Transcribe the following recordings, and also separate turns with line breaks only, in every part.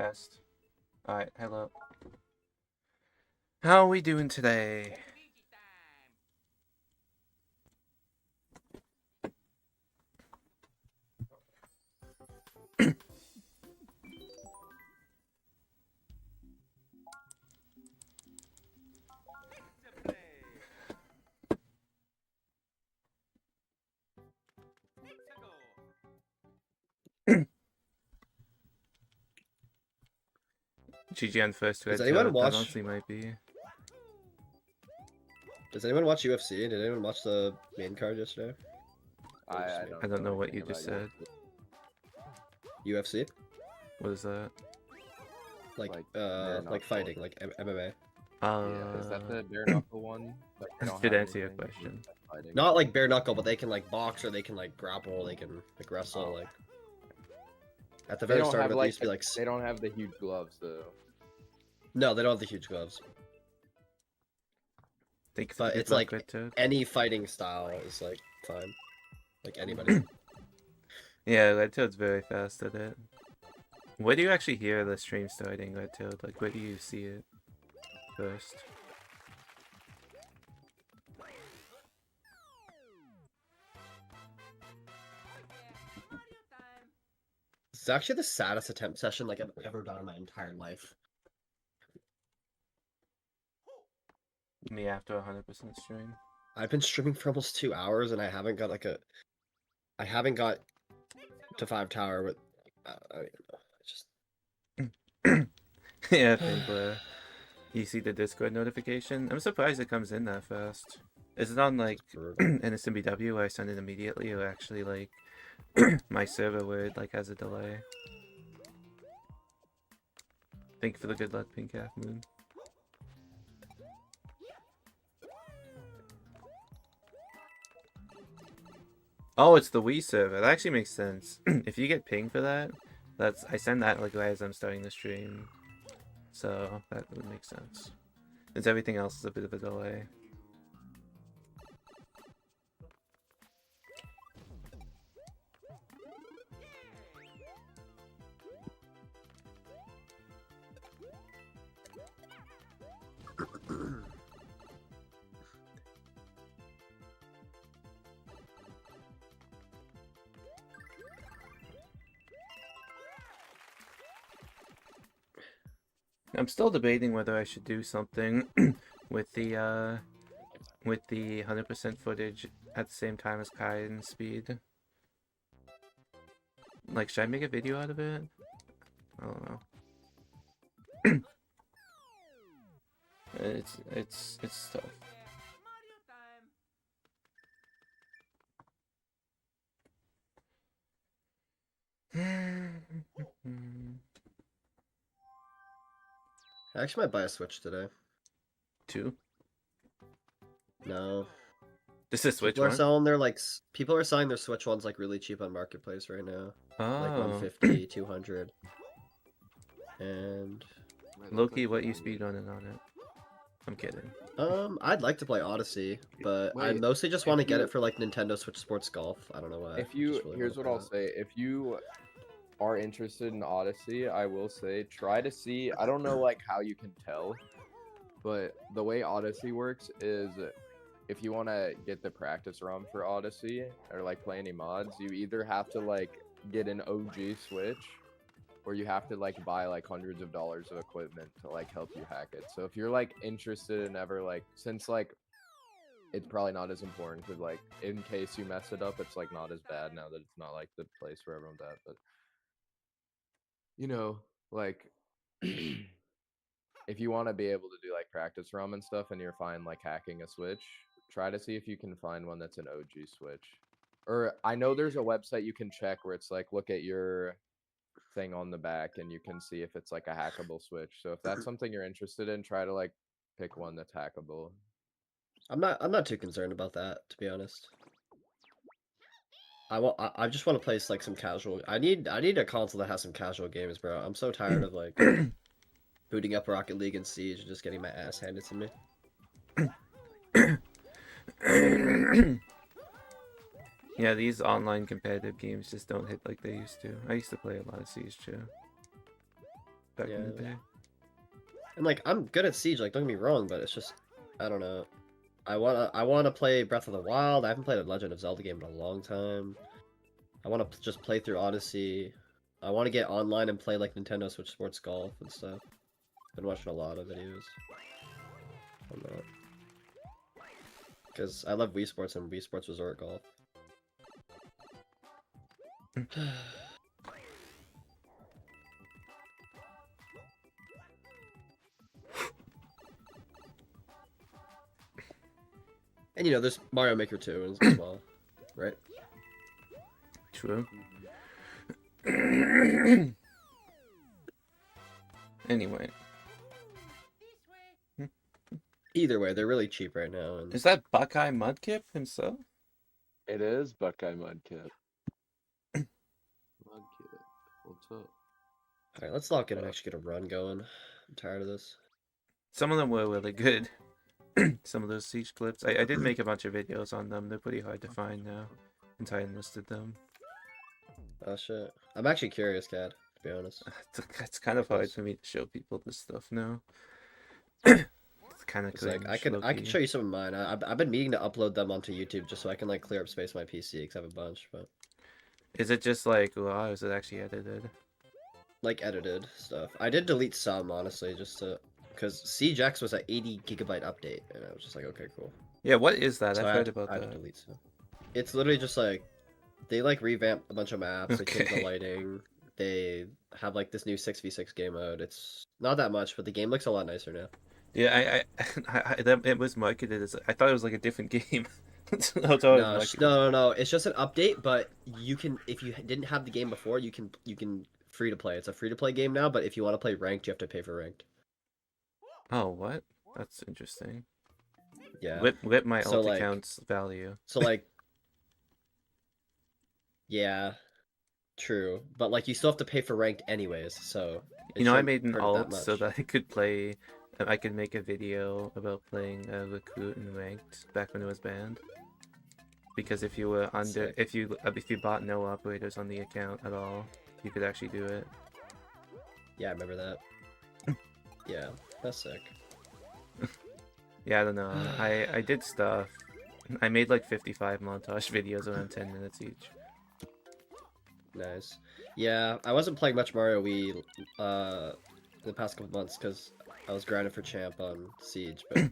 Test. Alright, hello. How are we doing today? GG on first red
Does anyone
that
watch?
honestly might be.
Does anyone watch UFC? Did anyone watch the main card yesterday?
I don't know what you just said.
UFC?
What is that?
Like fighting, like MMA.
Yeah, is that the bare knuckle one? Like, they don't
Should
have
answer your
anything,
question.
fighting.
Not like bare knuckle, but they can like box or they can like grapple, they can like wrestle.
Oh.
Like at the
They
very
don't
start
have
of it, they used to be
the,
like
they don't have the huge gloves though.
no, they don't have the huge gloves.
Thanks
But
for
it's
good
like
luck, Red Toad.
any fighting style is like fine, like anybody.
Yeah, Red Toad's very fast at it. Where do you actually hear the stream starting, Red Toad? Like, where do you see it first?
It's actually the saddest attempt session like I've ever done in my entire life.
Me after 100% stream.
I've been streaming for almost 2 hours and I haven't got to 5 tower with. I don't know. It's just
Yeah, Finkler. You see the Discord notification? I'm surprised it comes in that fast. Is it on like Innocent BW where I send it immediately, or actually like my server where it like has a delay? Thank you for the good luck, Pink Half Moon. Oh, it's the Wii server. That actually makes sense. If you get ping for that, I send that like right as I'm starting the stream. So that would make sense. Since everything else is a bit of a delay. I'm still debating whether I should do something with the 100% footage at the same time as Kai and Speed. Like, should I make a video out of it? I don't know. It's tough.
I actually might buy a Switch today.
2?
No.
This is Switch
People are
one?
selling their people are selling their Switch ones like really cheap on Marketplace right now. Like
Oh.
150, 200. And
Loki, what you speedrunning on it? I'm kidding.
I'd like to play Odyssey, but I
Wait,
mostly just want to get
you-
it for like Nintendo Switch Sports Golf. I don't know why.
If you,
Just really
here's
wanna
what I'll
play
say. If you are interested in Odyssey, I will say try to see. I don't know like how you can tell, but the way Odyssey works is if you want to get the practice ROM for Odyssey or like play any mods, you either have to like get an OG Switch, or you have to like buy like hundreds of dollars of equipment to like help you hack it. So if you're like interested in ever like, since like it's probably not as important because like in case you mess it up, it's like not as bad now that it's not like the place where everyone's at. But you know, like if you want to be able to do like practice ROM and stuff, and you're fine like hacking a Switch, try to see if you can find one that's an OG Switch. Or I know there's a website you can check where it's like look at your thing on the back and you can see if it's like a hackable Switch. So if that's something you're interested in, try to like pick one that's hackable.
I'm not too concerned about that, to be honest. I just want to play like some casual. I need a console that has some casual games, bro. I'm so tired of like booting up Rocket League and Siege and just getting my ass handed to me.
Yeah, these online competitive games just don't hit like they used to. I used to play a lot of Siege too. back in the
Yeah.
day.
And like I'm good at Siege, like don't get me wrong, but it's just I don't know. I wanna play Breath of the Wild. I haven't played a Legend of Zelda game in a long time. I wanna just play through Odyssey. I wanna get online and play like Nintendo Switch Sports Golf and stuff. Been watching a lot of videos on that. Because I love Wii Sports and Wii Sports Resort Golf. And you know, there's Mario Maker 2 as well, right?
True. Anyway,
Either way, they're really cheap right now. And
is that Buckeye Mudkip himself?
It is Buckeye Mudkip.
Mudkip, what's up?
Alright, let's lock in and actually get a run going. I'm tired of this.
Some of them were really good. Some of those Siege clips. I did make a bunch of videos on them. They're pretty hard to find now, since I enlisted them.
Oh shit. I'm actually curious, Cad, to be honest.
It's kind of hard for me to show people this stuff now. It's kind of
It's like I could show you some of mine. I've been meaning to upload them onto YouTube just so I can like clear up space on my PC because I have a bunch, but
Is it just like raw? Or is it actually edited?
like edited stuff. I did delete some honestly just to because Siege X was an 80 gigabyte update and I was just like, okay, cool.
Yeah, what is that?
So
I've heard about
I had to
that.
delete some. It's literally just like they like revamped a bunch of maps. They changed the
Okay.
lighting. They have like this new 6v6 game mode. It's not that much, but the game looks a lot nicer now.
Yeah, it was marketed as I thought it was like a different game. That's how it was
No,
marketed.
no. It's just an update, but you can if you didn't have the game before, you can free to play. It's a free to play game now, but if you want to play ranked, you have to pay for ranked.
Oh, what? That's interesting.
Yeah.
Whip my
So,
alt
like-
account's value.
So like yeah, true. But like you still have to pay for ranked anyways, so it
You know, I
shouldn't
made an
hurt that
alt so
much.
that I could play. I could make a video about playing recruit and ranked back when it was banned. Because if you were under,
Sick.
if you bought no operators on the account at all, you could actually do it.
Yeah, I remember that. Yeah, that's sick.
Yeah, I don't know. I did stuff. I made like 55 montage videos around 10 minutes each.
Nice. Yeah, I wasn't playing much Mario Wii the past couple months because I was grinding for champ on Siege, but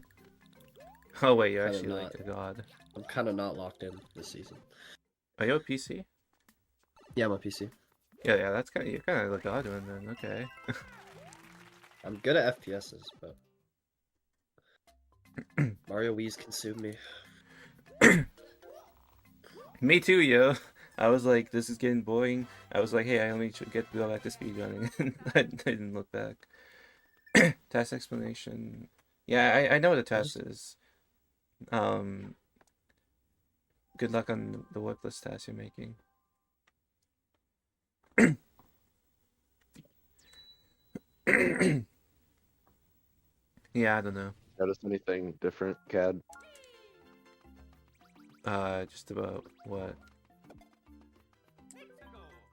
Oh wait, you're
Kinda
actually
not.
like a god.
I'm kind of not locked in this season.
Are you a PC?
Yeah, I'm on PC.
Yeah, that's kind of you're kind of a god one then. Okay.
I'm good at FPSs, but Mario Wii's consumed me.
Me too, yo. I was like, this is getting boring. I was like, hey, I only should go back to speedrunning, and I didn't look back. Task explanation. Yeah, I know what a task is. Good luck on the workless task you're making. Yeah, I don't know.
Notice anything different, Cad?
Just about what?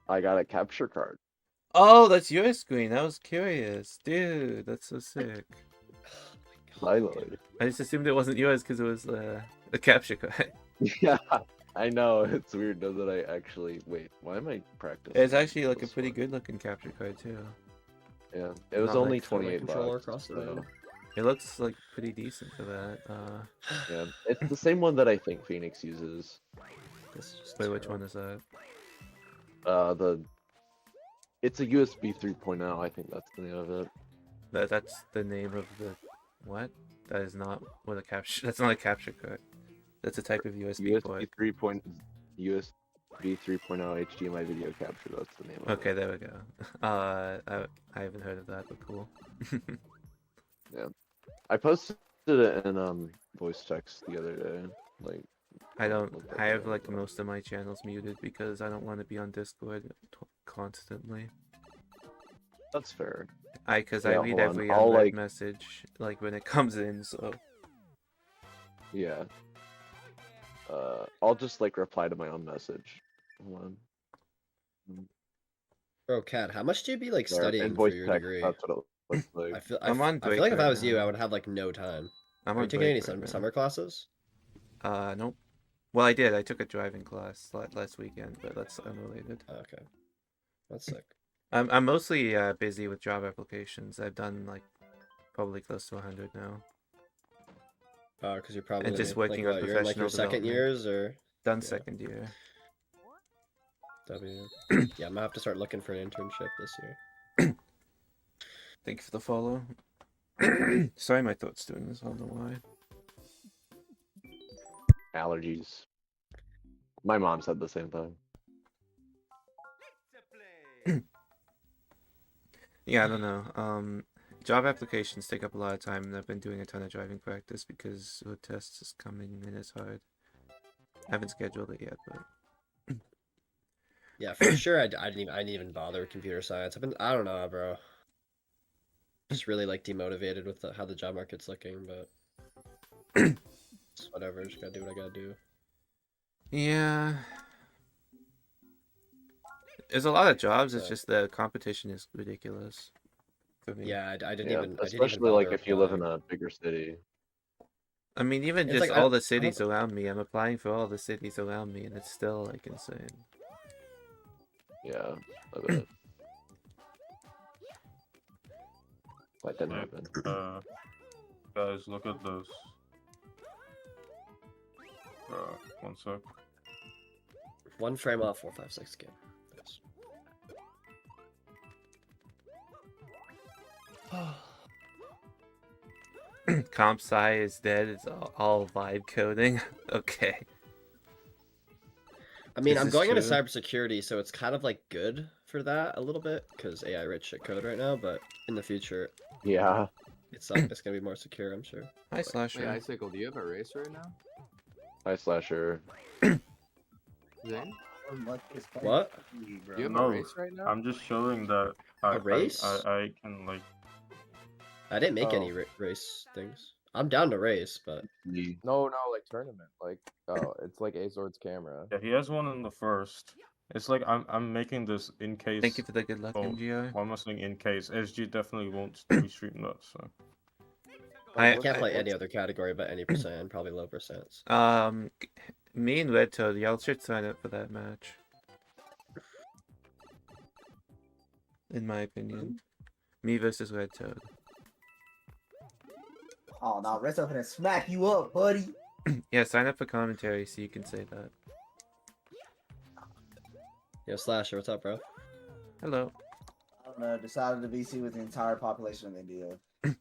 I got a capture card.
Oh, that's your screen. I was curious. Dude, that's so sick.
Finally.
I just assumed it wasn't yours because it was a capture card.
Yeah, I know. It's weird, doesn't it? I actually wait. Why am I practicing?
It's actually like a
this
pretty
one?
good looking capture card too.
Yeah, it was
Not
only
like for, like,
28
controller
bucks.
across the
so,
room.
It looks like pretty decent for that.
yeah, it's the same one that I think Phoenix uses.
This is just
Wait, which
terrible.
one is that?
It's a USB 3.0. I think that's the name of it.
That's the name of the what? That is not what a capture. That's not a capture card. That's a type of USB
USB
port.
3. USB 3.0 HDMI video capture. That's the name of
Okay,
it.
there we go. I haven't heard of that, but cool.
I posted it in voice text the other day. Like,
I don't.
look at
I have
that.
like most of my channels muted because I don't want to be on Discord constantly.
That's fair.
Because
Yeah,
I read
hold on.
every
I'll,
unread
like-
message like when it comes in. So
Yeah. I'll just like reply to my own message. Hold on.
Bro, Cad, how much do you be like
There,
studying
in
for
voice
your
text,
degree?
that's what it looks like.
I'm on
I
break
feel like if
right
I was you,
now.
I would have like no time.
I'm
Are you
on
taking
break
any
right now.
summer classes?
Nope. Well, I did. I took a driving class last weekend, but that's unrelated.
Oh, okay, that's sick.
I'm mostly busy with job applications. I've done like probably close to 100 now.
Because you're probably
And just
like
working on
what? You're in like your
professional
second
development.
years or
Done
yeah.
second year.
W. Yeah, I'm gonna have to start looking for an internship this year.
Thank you for the follow. Sorry, my throat's doing this. I don't know why.
Allergies. My mom said the same thing.
Yeah, I don't know. Job applications take up a lot of time, and I've been doing a ton of driving practice because road tests is coming and it's hard. I haven't scheduled it yet, but
Yeah, for sure. I didn't even bother with computer science. I don't know, bro. Just really like demotivated with how the job market's looking, but it's whatever. Just gotta do what I gotta do.
yeah, there's a lot of jobs. It's
So,
just the competition is ridiculous for me.
yeah, I didn't
Yeah,
even. I didn't even
especially like
bother
if you live in
applying.
a bigger city.
I mean, even
It's
just
like
all the
I
cities around me. I'm applying for all the cities around me, and it's still like insane.
Yeah, I bet. That didn't happen.
Guys, look at this. One sec.
one frame off 456 game. Yes.
Comp sci is dead. It's all vibe coding. Okay.
I mean,
This
I'm
is
going into
true.
cybersecurity, so it's kind of like good for that a little bit because AI rich shit code right now. But in the future,
Yeah.
it's gonna be more secure, I'm sure.
Hi, Slasher.
Wait, Icicle, do you have a race right now?
Hi, Slasher.
Zane?
What?
Do you have
No,
a race right now?
I'm just showing that
A race?
I can like.
I didn't make
Oh.
any race things. I'm down to race, but
No.
No, like tournament. Like, it's like Azord's camera.
Yeah, he has one in the first. It's like I'm making this in case.
Thank you for the good luck,
Oh,
MGI.
why am I saying in case? SG definitely won't restream that. So
I
What-
can't play
what's-
any other category but any percent, probably low percents.
Me and Red Toad, y'all should sign up for that match. In my opinion, me versus Red Toad.
Oh no, Red's up gonna smack you up, buddy.
Yeah, sign up for commentary so you can say that.
Yo, Slasher, what's up, bro?
Hello.
I don't know, decided to VC with the entire population of India.
I'm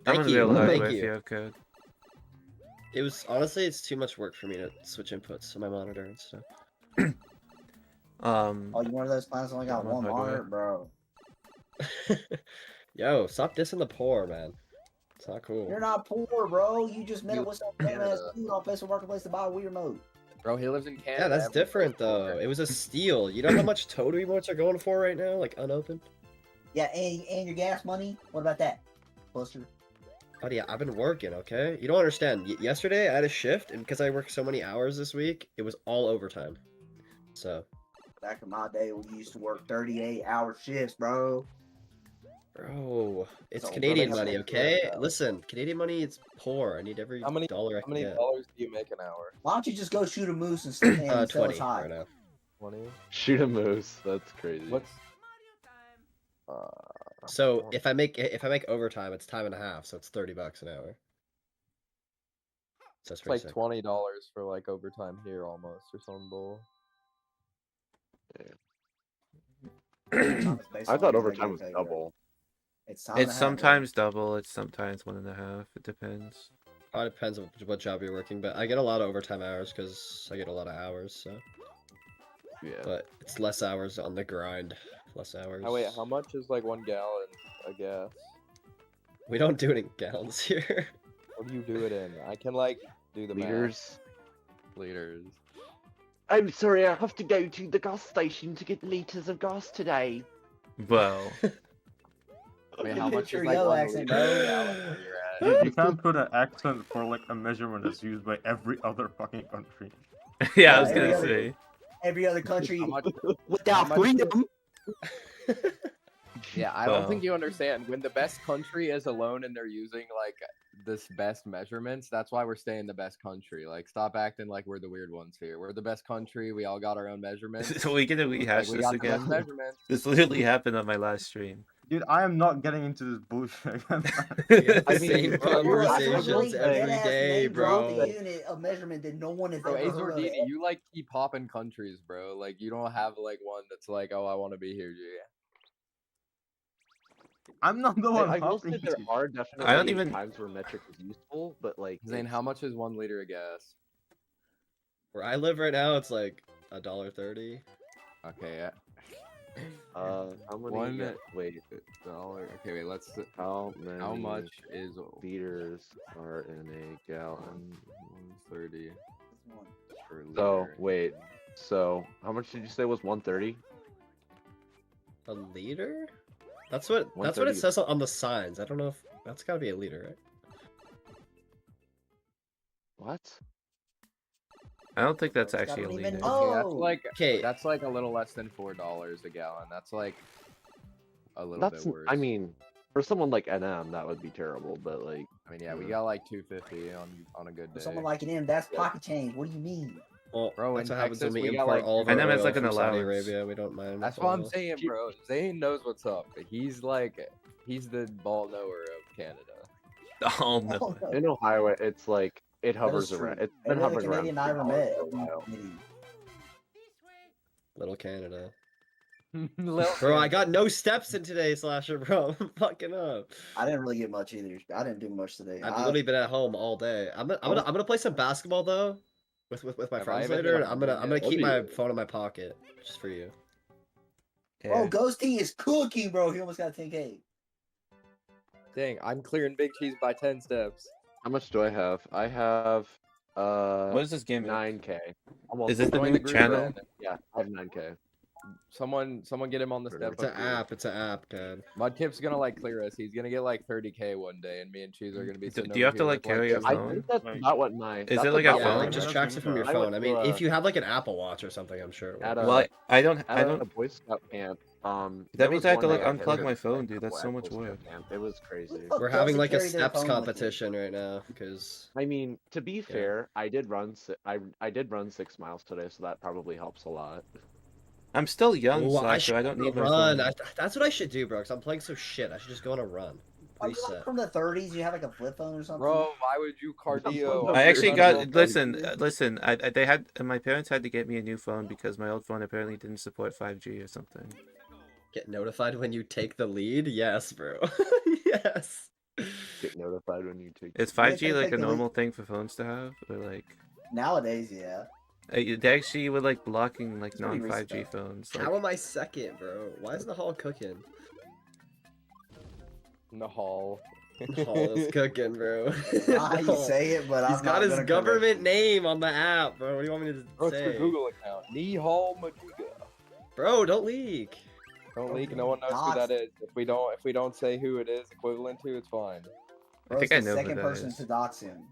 Thank
in
you,
real life
thank
with
you.
your code.
It was honestly, it's too much work for me to switch inputs on my monitor and stuff.
Oh, you one of those planets only got
Yeah,
one
by the way.
monitor, bro.
Yo, stop dissing the poor, man. It's not cool.
You're not poor, bro. You just met
You-
up with some random ass dude on Facebook Marketplace to buy a Wii remote.
Bro, he lives in Canada.
Yeah, that's
Everybody's
different
poor.
though. It was a steal. You know how much Toad remotes are going for right now, like unopened?
Yeah, and your gas money? What about that? Buster.
Buddy, I've been working, okay? You don't understand. Yesterday I had a shift, and because I worked so many hours this week, it was all overtime. So,
Back in my day, we used to work 38-hour shifts, bro.
bro, it's
So,
Canadian
bro, they
money,
have to
okay?
work out.
Listen, Canadian money, it's poor. I need every
How many
dollar I
How
can
many
get.
dollars do you make an hour?
Why don't you just go shoot a moose and sell us
20
high?
right now.
20?
Shoot a moose. That's crazy.
What's
So if I make overtime, it's time and a half, so it's $30 an hour. So that's
it's
pretty
like
sick.
$20 for like overtime here almost or some bull.
I thought overtime was double.
It's time and a
It's
half,
sometimes double, it's sometimes 1.5. It depends.
Probably depends on what job you're working, but I get a lot of overtime hours because I get a lot of hours. So,
Yeah.
but it's less hours on the grind, less hours.
Oh wait, how much is like 1 gallon of gas?
We don't do it in gallons here.
What do you do it in? I can like do the
Liters.
math. Liters.
I'm sorry, I have to go to the gas station to get liters of gas today.
Well,
Wait, how much
Picture
is like
yo
1
accent,
liter
bro.
per gallon where you're at?
you can't put an accent for like a measurement that's used by every other fucking country.
yeah, I was
every
gonna
other-
say.
Every other country
How much?
Without
How much-
freedom.
Yeah, I don't think
Well.
you understand. When the best country is alone and they're using like this best measurements, that's why we're staying the best country. Like, stop acting like we're the weird ones here. We're the best country. We all got our own measurements.
So we gonna rehash
we
this
got the best
again?
measurements.
This literally happened on my last stream.
Dude, I am not getting into this bullshit again.
We have the
I mean,
same
bro,
conversations every day,
Drop the
bro.
unit of measurement that no one has
Bro,
ever heard of.
Azordini, you like keep popping countries, bro. Like, you don't have like one that's like, oh, I want to be here, yeah.
I'm not the one
I will say
helping
there
you.
are definitely
I don't even-
times where metric is useful, but like
Zane,
it's-
how much is 1 liter of gas?
Where I live right now, it's like $1.30.
Okay, yeah.
how many?
One
Wait,
dollar. Okay, wait. Let's.
how many?
How much is
liters are in a gallon?
130 per liter?
So wait, so how much did you say was 130?
A liter? That's what it
130.
says on the signs. I don't know if that's gotta be a liter, right?
What?
I don't think that's
It's
actually a
gotta even
liter.
know.
Okay, that's like
Okay.
that's like a little less than $4 a gallon. That's like a little
That's.
bit worse.
I mean, for someone like NM, that would be terrible. But like,
yeah, we got like 250 on a good
For
day.
someone like him, that's pocket change. What do you mean?
Well,
Bro,
that's
in
what happens when
Texas,
we
we got,
import
like,
all of
And
our
then it's
oil
like an
from Saudi
allowance.
Arabia. We don't mind.
That's what I'm
oil.
saying, bro. Zane knows what's up. He's the ball knower of Canada.
Oh no.
Oh, no.
in Ohio, it's like it
That
hovers
is true.
around. It's
Maybe
been
the
hovering around
Canadian Iron Met
$3
would
for a
be
while.
Canadian.
Little Canada.
Lil-
Bro, I got no steps in today, Slasher, bro. I'm fucking up.
I didn't really get much either. I didn't do much today.
I've literally been at home all day. I'm gonna play some basketball though, with my
Have I
friends
even hit
later. And
100
I'm gonna
yet?
keep
What
my
do you-
phone in my pocket just for you.
Bro, Ghosty is cooking, bro. He almost got 10K.
Dang, I'm clearing Big Cheese by 10 steps.
How much do I have? I have
What is this game?
9K. Almost.
Is it the
Join
new
the group,
channel?
Brandon.
Yeah, I have 9K.
Someone get him on the step
It's an
up. group.
app. It's an app, Dad.
Mudkip's gonna like clear us. He's gonna get like 30K one day, and me and Cheese are gonna be.
Do
sitting
you have
over
to,
here
like,
with,
carry a
just-
I
phone?
think that's
Like-
about what my.
Is
that's
it like a
about
Yeah,
what
phone?
like just
That's
tracks it from
good.
your
I went
phone. I mean,
to,
if you have like an Apple Watch or something, I'm sure. It
At
works.
Well, I don't. I
At a
don't.
Boy Scout camp.
That
there
means
was
I have to,
one
like,
day I
unplug
hit
my
it
phone,
at
dude.
a
That's so much
Boy Scout
work.
camp. It was crazy.
Fuck
We're
does
having
he
like a
carry their
steps
phone with you?
competition right now because
I mean, to be fair, I did run. I did run 6 miles today, so that probably helps a lot.
I'm still young,
Ooh,
Slasher. I don't need my
run.
phone.
That's what I should do, bro. Because I'm playing so shit. I should just go on a run.
Are you like
Reset.
from the 30s? You have like a flip phone or something?
Bro, why would you cardio?
I actually
You're
got.
not
Listen,
crazy.
listen. They had. My parents had to get me a new phone because my old phone apparently didn't support 5G or something.
Get notified when you take the lead? Yes, bro. Yes.
Get notified when you take.
Is
Yeah,
5G
take
like a
the lead.
normal thing for phones to have, or like?
Nowadays, yeah.
They actually were like blocking like
It's pretty recent,
non-5G phones.
How
Like,
am I second, bro? Why is the hall cooking?
In the hall.
The hall is cooking, bro.
Not how you say it, but
He's
I'm
got
not
his
gonna
government
correct you.
name on the app, bro. What do you want me to
Bro, it's your
say?
Google account. Nihal Maduga.
Bro, don't leak.
Don't leak. No one knows who that is. If we don't say who it is equivalent to, it's fine.
Bro,
I
it's
think I
the
know who
second
that
person
is.
to dox him.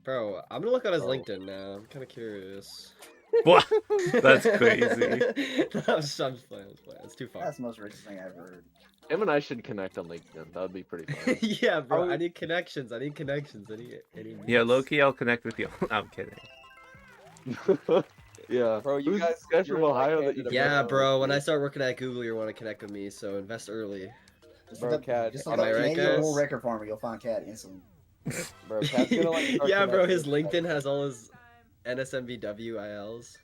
Bro, I'm gonna look on his
Oh.
LinkedIn now. I'm kind of curious.
what? That's crazy.
I'm just playing. It's too far.
That's the most racist thing I've ever heard.
Him and I should connect on LinkedIn. That would be pretty fun.
Yeah, bro.
Oh.
I need connections. I need any
Yeah,
meets.
Loki, I'll connect with you. I'm kidding.
Yeah.
Bro, you
Who's
guys-
this guy from
you're in, like,
Ohio that you?
Canada,
Yeah,
know?
bro. When I start working at Google, you want to connect with me. So invest early.
Just
Bro,
look up,
Cad,
just
am
look up
I right,
Canadian
guys?
World Record Farmer. You'll find Cat instantly.
Bro, Cat's gonna like. start
Yeah, bro. His
connecting.
LinkedIn has all his NSMVW ILs.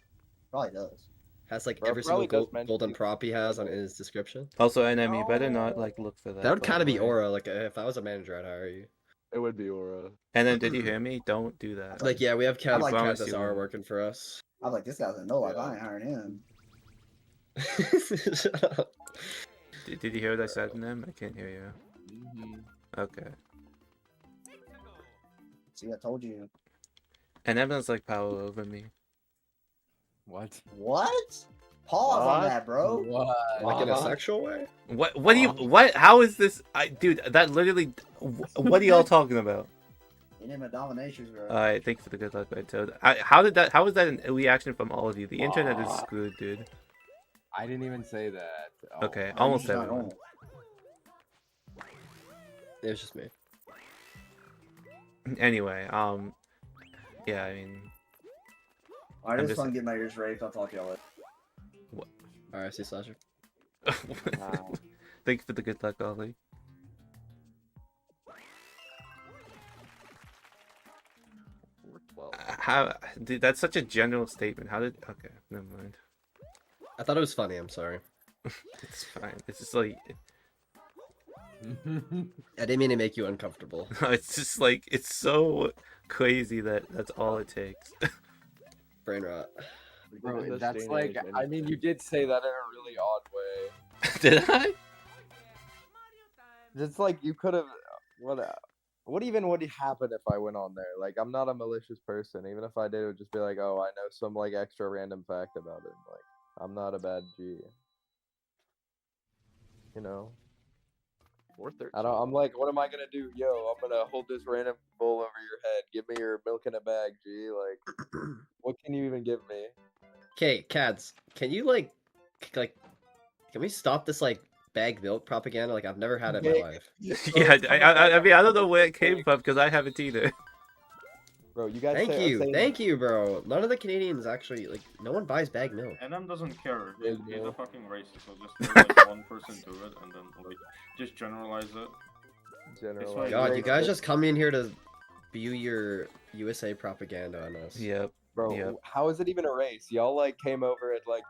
Probably does.
Has like
Bro,
every single
probably does mention
golden
you.
prop he has on his description.
Also, NM, you better not like look for that.
That would
by
kind of
the
be
way.
Aura. Like if I was a manager, I'd hire you.
It would be Aura.
And then, did you hear me? Don't do that.
Like yeah, we have Cat
like
Cat
promise you
SR
won't.
working for us.
I'm like, this guy's a no life.
Yeah.
I ain't hiring him.
Shut up.
Did you hear what I said in them? I can't hear you.
Mhm.
Okay.
See, I told you.
And Emma's like power over me.
What?
What? Pause on
What?
that, bro.
What?
Like in a
Uh-huh.
sexual way?
What do you? What? How is this? Dude, that literally. What are y'all talking about?
Enema dominations, bro.
Alright, thank you for the good luck, Red Toad. How was that a reaction from all of you? The internet is screwed, dude.
I didn't even say that. Oh,
Okay,
No, you
almost
just not
everyone.
normal.
It was just me.
Anyway, yeah, I mean,
I
I'm
just
just-
want to get my ears raped. I'll talk to y'all later.
Alright, see Slasher.
thank you for the good luck, Ollie.
12.
How, dude, that's such a general statement. How did? Okay, never mind.
I thought it was funny, I'm sorry.
It's fine. It's just like,
I didn't mean to make you uncomfortable.
it's just like it's so crazy that that's all it takes.
Brain rot.
In
Bro,
this
that's
day and
like,
age,
I mean, you did say that in a really odd way.
Did I?
It's like you could have. What even would happen if I went on there? Like, I'm not a malicious person. Even if I did, it would just be like, oh, I know some like extra random fact about it. Like, I'm not a bad G. You know.
413.
I don't. I'm like, what am I gonna do? Yo, I'm gonna hold this random bowl over your head. Give me your milk in a bag, G. Like, what can you even give me?
Okay, Cads, can you like, can we stop this like bag milk propaganda? Like I've never had it in my
Yeah.
life.
Yeah, I mean, I don't know where it came from because I haven't either.
Bro, you guys.
Thank you, bro. None of the Canadians actually like. No one buys bag milk.
NM doesn't care.
Yeah,
He's
bro.
a fucking racist. So just let like one person do it and then like just generalize it.
General.
like-
God, you guys
racist.
just come in here to spew your USA propaganda on us.
Yep.
Bro,
Yep.
how is it even a race? Y'all like came over at like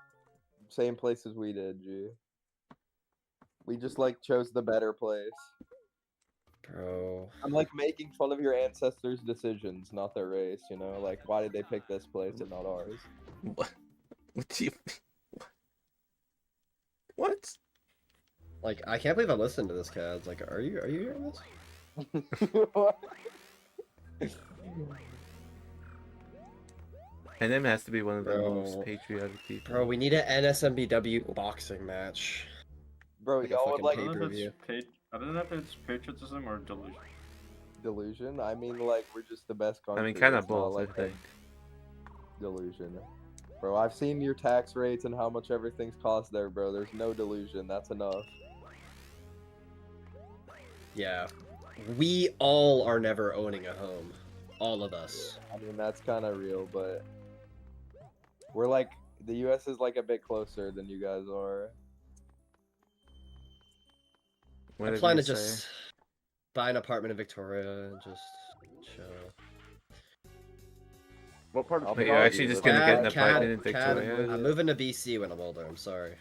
same place as we did, G. We just like chose the better place.
Bro.
I'm like making fun of your ancestors' decisions, not their race, you know? Like, why did they pick this place and not ours?
What? What do you? What?
Like I can't believe I'm listening to this, Cads. Like, are you hearing this?
And then has to be one of the
Bro.
most patriotic people.
Bro, we need an NSMBW boxing match.
Bro,
Like a
y'all would
fucking
like
I don't know if
pay-per-view.
I don't know if it's patriotism or delusion.
delusion? I mean, like, we're just the best country.
I mean, kind of
It's not
both, I
like a
think.
delusion. Bro, I've seen your tax rates and how much everything's cost there, bro. There's no delusion. That's enough.
Yeah. We all are never owning a home. All of us.
I mean, that's kind of real, but we're like, the U.S. is like a bit closer than you guys are.
What
I
did
plan
you
to
say?
just buy an apartment in Victoria and just chill.
What part
I'll
of
Wait,
be
you're
honest,
actually
you
just
live
gonna
in
get an
Cat-
apartment in
Cat,
Victoria?
I'm moving to BC when I'm older. I'm sorry.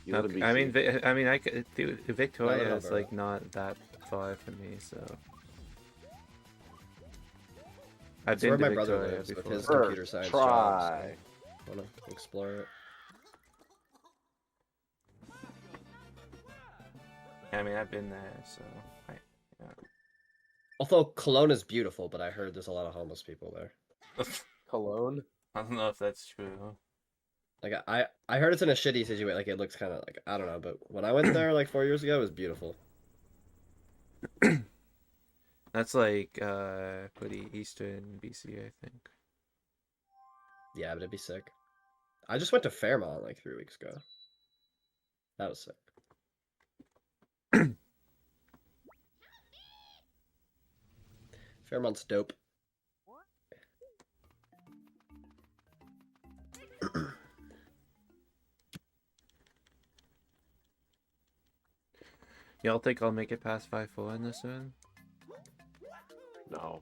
You live in
Okay, I mean,
BC?
I mean, I could, dude, Victoria
no,
is
bro.
like not that far from me, so. I've
It's
been
where
to
my brother
Victoria
lives with
before.
his
First
computer science job. So
try.
wanna explore it.
I mean, I've been there, so.
Although Cologne is beautiful, but I heard there's a lot of homeless people there.
Cologne?
I don't know if that's true.
Like I heard it's in a shitty situation. Like it looks kind of like I don't know, but when I went there like 4 years ago, it was beautiful.
That's like pretty eastern BC, I think.
Yeah, but it'd be sick. I just went to Fairmont like 3 weeks ago. That was sick. Fairmont's dope.
Y'all think I'll make it past 5-4 in this one?
No.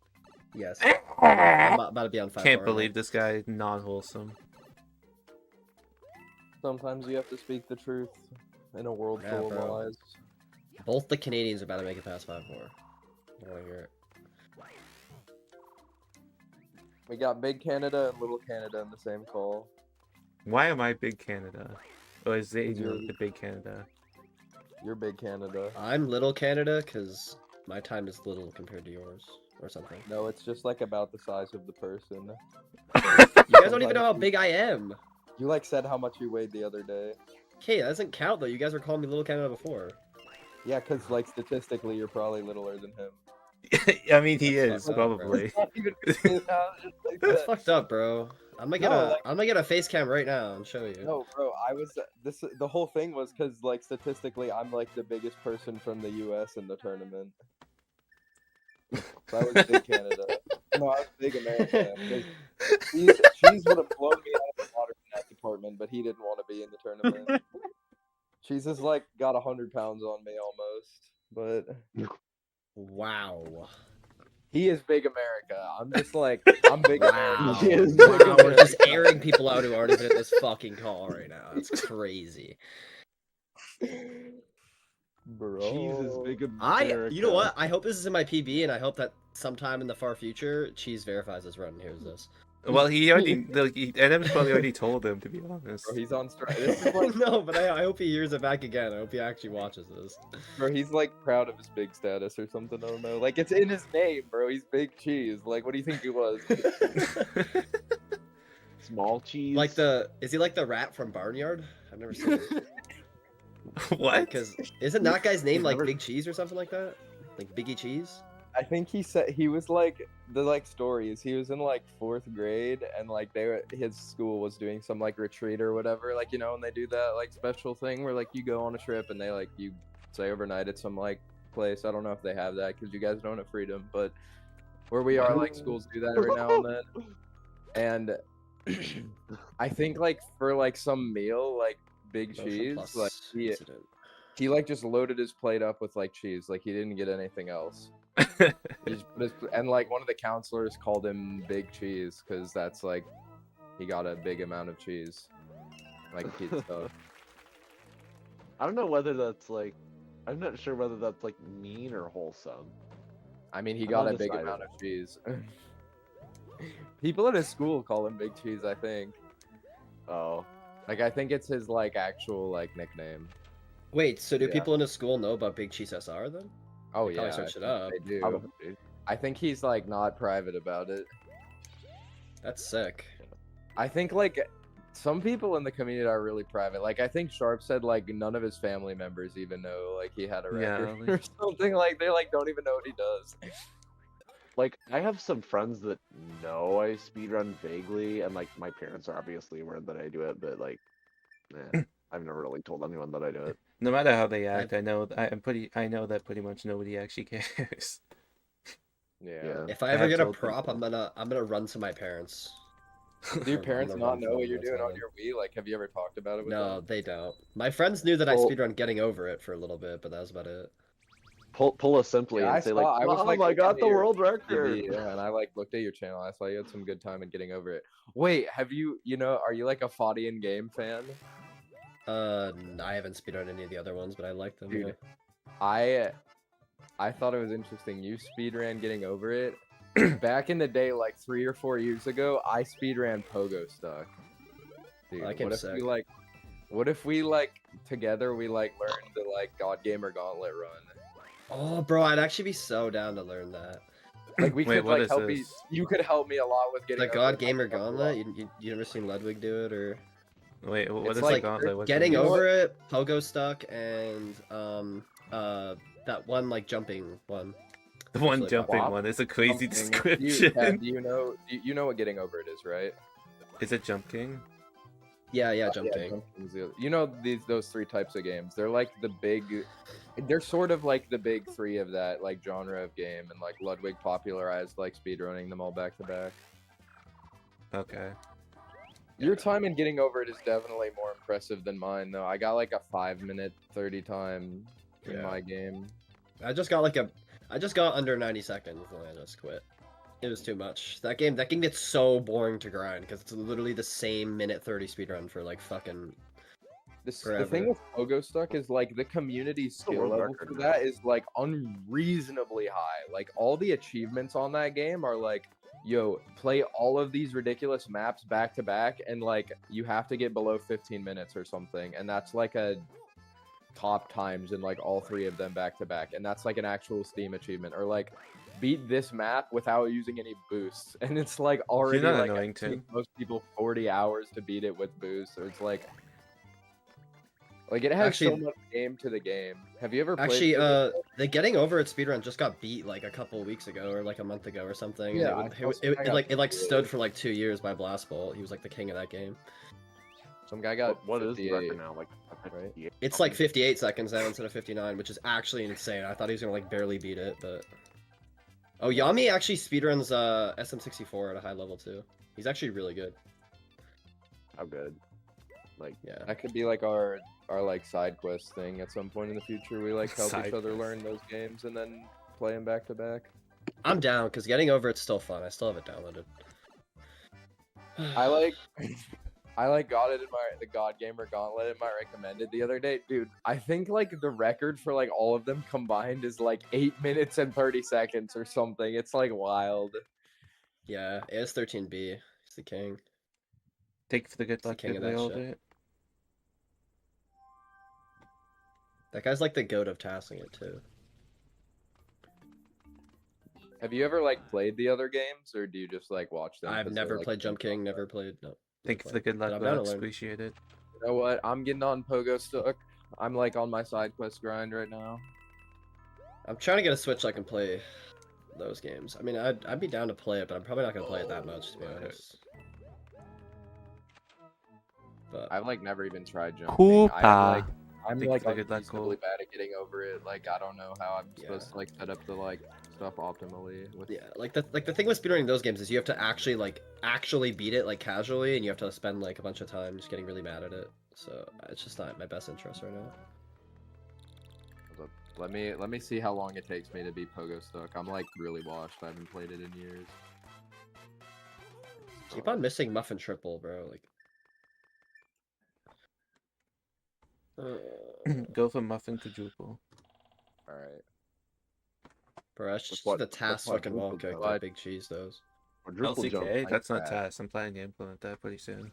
Yes. I'm about to be on 5.
Can't believe this guy non-wholesome.
Sometimes you have to speak the truth in a world
Yeah,
full of
bro.
lies.
Both the Canadians are about to make it past 5-4. I want to hear it.
We got Big Canada and Little Canada in the same call.
Why am I Big Canada? Or is it
You're-
the Big Canada?
You're Big Canada.
I'm Little Canada because my time is little compared to yours, or something.
No, it's just like about the size of the person.
You guys don't even know how big I am.
You like said how much you weighed the other day.
Okay, that doesn't count though. You guys were calling me Little Canada before.
Yeah, because like statistically you're probably littler than him.
I mean, he
That's
is
fucked up, bro.
probably.
Not even just like
That's
that.
fucked up, bro. I'm gonna get
No,
a
like-
I'm gonna get a face cam right now and show you.
No, bro, I was the whole thing was because like statistically, I'm like the biggest person from the U.S. in the tournament. So I was big Canada. No, I was big America. 'Cause Cheese would have blown me out of the water in that department, but he didn't want to be in the tournament. Cheese has like got 100 pounds on me almost, but
Wow.
he is big America. I'm just like I'm big
Wow.
America.
He is
Wow,
big
we're just airing people out who aren't even in this fucking call right now. That's crazy.
Bro.
Cheese is big
You
America.
know what? I hope this is in my PB, and I hope that sometime in the far future, Cheese verifies his run and hears this.
Well, he already, like, NM's probably already told him, to be honest.
Bro, he's on strike. This is like,
No, but I hope he hears it back again. I hope he actually watches this.
bro, he's like proud of his big status or something. I don't know. Like it's in his name, bro. He's Big Cheese. Like, what do you think he was?
Small cheese.
Like is he like the rat from Barnyard? I've never seen him.
What?
Because isn't that guy's name
You've
like
never-
Big Cheese or something like that? Like Biggie Cheese?
I think he said he was like the like stories. He was in like 4th grade, and like his school was doing some like retreat or whatever. Like when they do that like special thing where like you go on a trip and they like you stay overnight at some like place. I don't know if they have that because you guys don't have freedom, but where we are, like schools do that every now and then. And I think like for like some meal, like Big
Motion
Cheese,
plus
like
incident.
he like just loaded his plate up with like cheese. Like he didn't get anything else. He just put and like one of the counselors called him Big Cheese because that's like he got a big amount of cheese, like pizza stuff.
I don't know whether that's like. I'm not sure whether that's like mean or wholesome.
I mean, he
I'm
got a big
undecided.
amount of cheese. People at his school call him Big Cheese, I think.
Oh.
Like I think it's his like actual like nickname.
Wait, so do
Yeah.
people in his school know about Big Cheese SR then?
Oh
They
yeah,
probably
I
searched it
think
up.
they do.
Probably.
I think he's like not private about it.
That's sick.
I think like some people in the community are really private. Like I think Sharp said like none of his family members even know like he had a
Yeah,
record
like-
or something. Like they like don't even know what he does.
Like, I have some friends that know I speedrun vaguely, and like my parents are obviously aware that I do it, but like, I've never really told anyone that I do it.
No matter how they act, I know that pretty much nobody actually cares.
Yeah.
If I
I
ever
have
get a
told
prop,
people.
I'm gonna run to my parents.
Do your
I'm
parents
gonna
not
run
know
for
what
them,
you're
that's
doing
all.
on your Wii? Like, have you ever talked about it with
No,
them?
they don't. My friends knew that I
Well-
speedrun getting over it for a little bit, but that was about it.
Pull a simply
Yeah, I
and say
saw-
like,
I was,
"Mom,
like,
I got
looking
the
at your
world record."
TV, yeah, and I like looked at your channel. I saw you had some good time in getting over it. Wait, have you are you like a Fadian game fan?
I haven't speedrun any of the other ones, but I like them.
Dude,
yeah.
I thought it was interesting. You speedran getting over it. Back in the day, like 3 or 4 years ago, I speedran Pogo Stuck. Dude,
That game's
what if we
sick.
like what if we like together we like learned the like God Gamer Gauntlet run?
Oh, bro, I'd actually be so down to learn that.
Like we
Wait,
could
what
like
is
help me.
this?
You could help me a lot with getting
The
over
God
it.
Gamer
I'd help you a lot.
Gauntlet. You never seen Ludwig do it, or
Wait, what
It's
is
like
the gauntlet? What's the
getting
name?
over it? Pogo Stuck and that one like jumping one.
The one
Actually,
jumping
Bob?
one is a crazy
Something-
description.
Do you know what getting over it is, right?
Is it Jump King?
Yeah, jumping.
Jumping's the other- You know those 3 types of games. They're like the big. They're sort of like the big 3 of that like genre of game, and like Ludwig popularized like speedrunning them all back to back.
Okay.
Your time in getting over it is definitely more impressive than mine, though. I got like a 5-minute 30 time in
Yeah.
my game.
I just got under 90 seconds and I just quit. It was too much. That game gets so boring to grind because it's literally the same minute 30 speedrun for like fucking.
The
Forever.
thing with Pogo Stuck is like the community skill
world
level
record
for
now.
that is like unreasonably high. Like all the achievements on that game are like, yo, play all of these ridiculous maps back to back, and like you have to get below 15 minutes or something, and that's like a top times in like all 3 of them back to back, and that's like an actual Steam achievement. Or like beat this map without using any boosts, and it's like already
not
like
annoying
I think
too?
most people 40 hours to beat it with boosts. So it's like Like it has
Actually-
so much game to the game. Have you ever played?
Actually,
Pogo?
the getting over at speedrun just got beat like a couple weeks ago or like a month ago or something.
Yeah,
and
I saw some guy got
it like
beat.
stood for like 2 years by Blast Bolt. He was like the king of that game.
Some guy got
What is the
58.
record now? Like,
right?
58
It's like
something?
58 seconds now instead of 59, which is actually insane. I thought he was gonna like barely beat it, but oh, Yami actually speedruns SM64 at a high level too. He's actually really good.
How good? Like,
Yeah.
That could be like our like side quest thing at some point in the future. We like help
Side
each other
quest.
learn those games and then play them back to back.
I'm down because getting over it's still fun. I still have it downloaded.
I like got it in the God Gamer Gauntlet in my recommended the other day. Dude, I think like the record for like all of them combined is like 8 minutes and 30 seconds or something. It's like wild.
Yeah, AS13B. He's the king.
Take for the good
the
luck
king
that
of
we
that
all
shit.
did.
That guy's like the goat of tasking it too.
Have you ever like played the other games or do you just like watch them?
I've
'cause they're,
never
like,
played Jump
games on
King,
there?
never played no.
Thank you
never
for the
played.
good
But
luck,
I'm down to
Lux.
learn.
Appreciate it.
You know what? I'm getting on Pogo Stuck. I'm like on my side quest grind right now.
I'm trying to get a Switch so I can play those games. I mean, I'd be down to play it, but I'm probably not gonna play it that much to be honest. But
I've like never even tried jumping. I'm
Thank you
like
for the good luck,
unreasonably
Cole.
bad at getting over it. Like I don't know how I'm
Yeah.
supposed to like set up the like stuff optimally. With...
yeah, like the thing with speedrunning those games is you have to actually beat it like casually, and you have to spend like a bunch of time just getting really mad at it. So it's just not in my best interest right now.
Let me see how long it takes me to be Pogo Stuck. I'm like really washed. I haven't played it in years.
Keep on missing Muffin Triple, bro. Like.
Go for muffin quadruple.
All right.
Bro, that's just
what-
the
what's
task
what
fucking wall
quadruple
kick
jump?
that Big Cheese does.
Quadruple jump.
LCK?
like
That's not
that.
TAS. I'm planning to implement that pretty soon.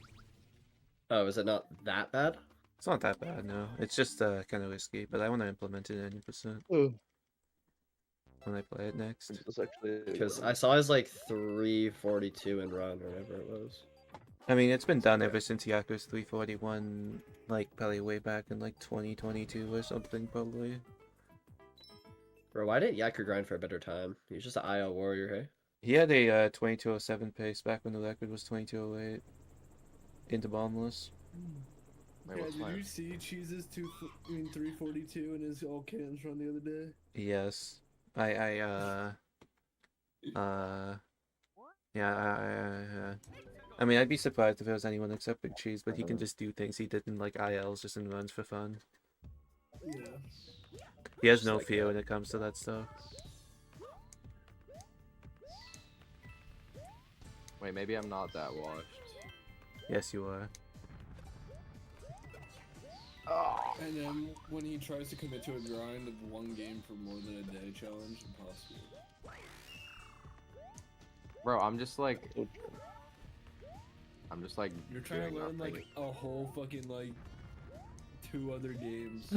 Oh, is it not that bad?
It's not that bad, no. It's just kind of risky, but I want to implement it 90%
Oh,
when I play it next.
it's actually
Because I saw his like 342 in run or whatever it was.
I mean, it's been done ever since Yaku's 341, like probably way back in like 2022 or something, probably.
Bro, why didn't Yaku grind for a better time? He was just an IL warrior, hey?
He had a 2207 pace back when the record was 2208 into bombless.
Wait,
Yeah,
what's
did
my...
you see Cheese's 342 in his all cans run the other day?
Yes. Yeah, I mean, I'd be surprised if there was anyone except Big Cheese, but he can just do things he did in like ILs just in runs for fun.
Yeah.
He has
Just
no
like
fear
that.
when it comes to that stuff.
Wait, maybe I'm not that washed.
Yes, you are.
And then when he tries to commit to a grind of one game for more than a day challenge, impossible.
Bro, I'm just like
You're trying
doing
to learn
nothing.
like a whole fucking like 2 other games.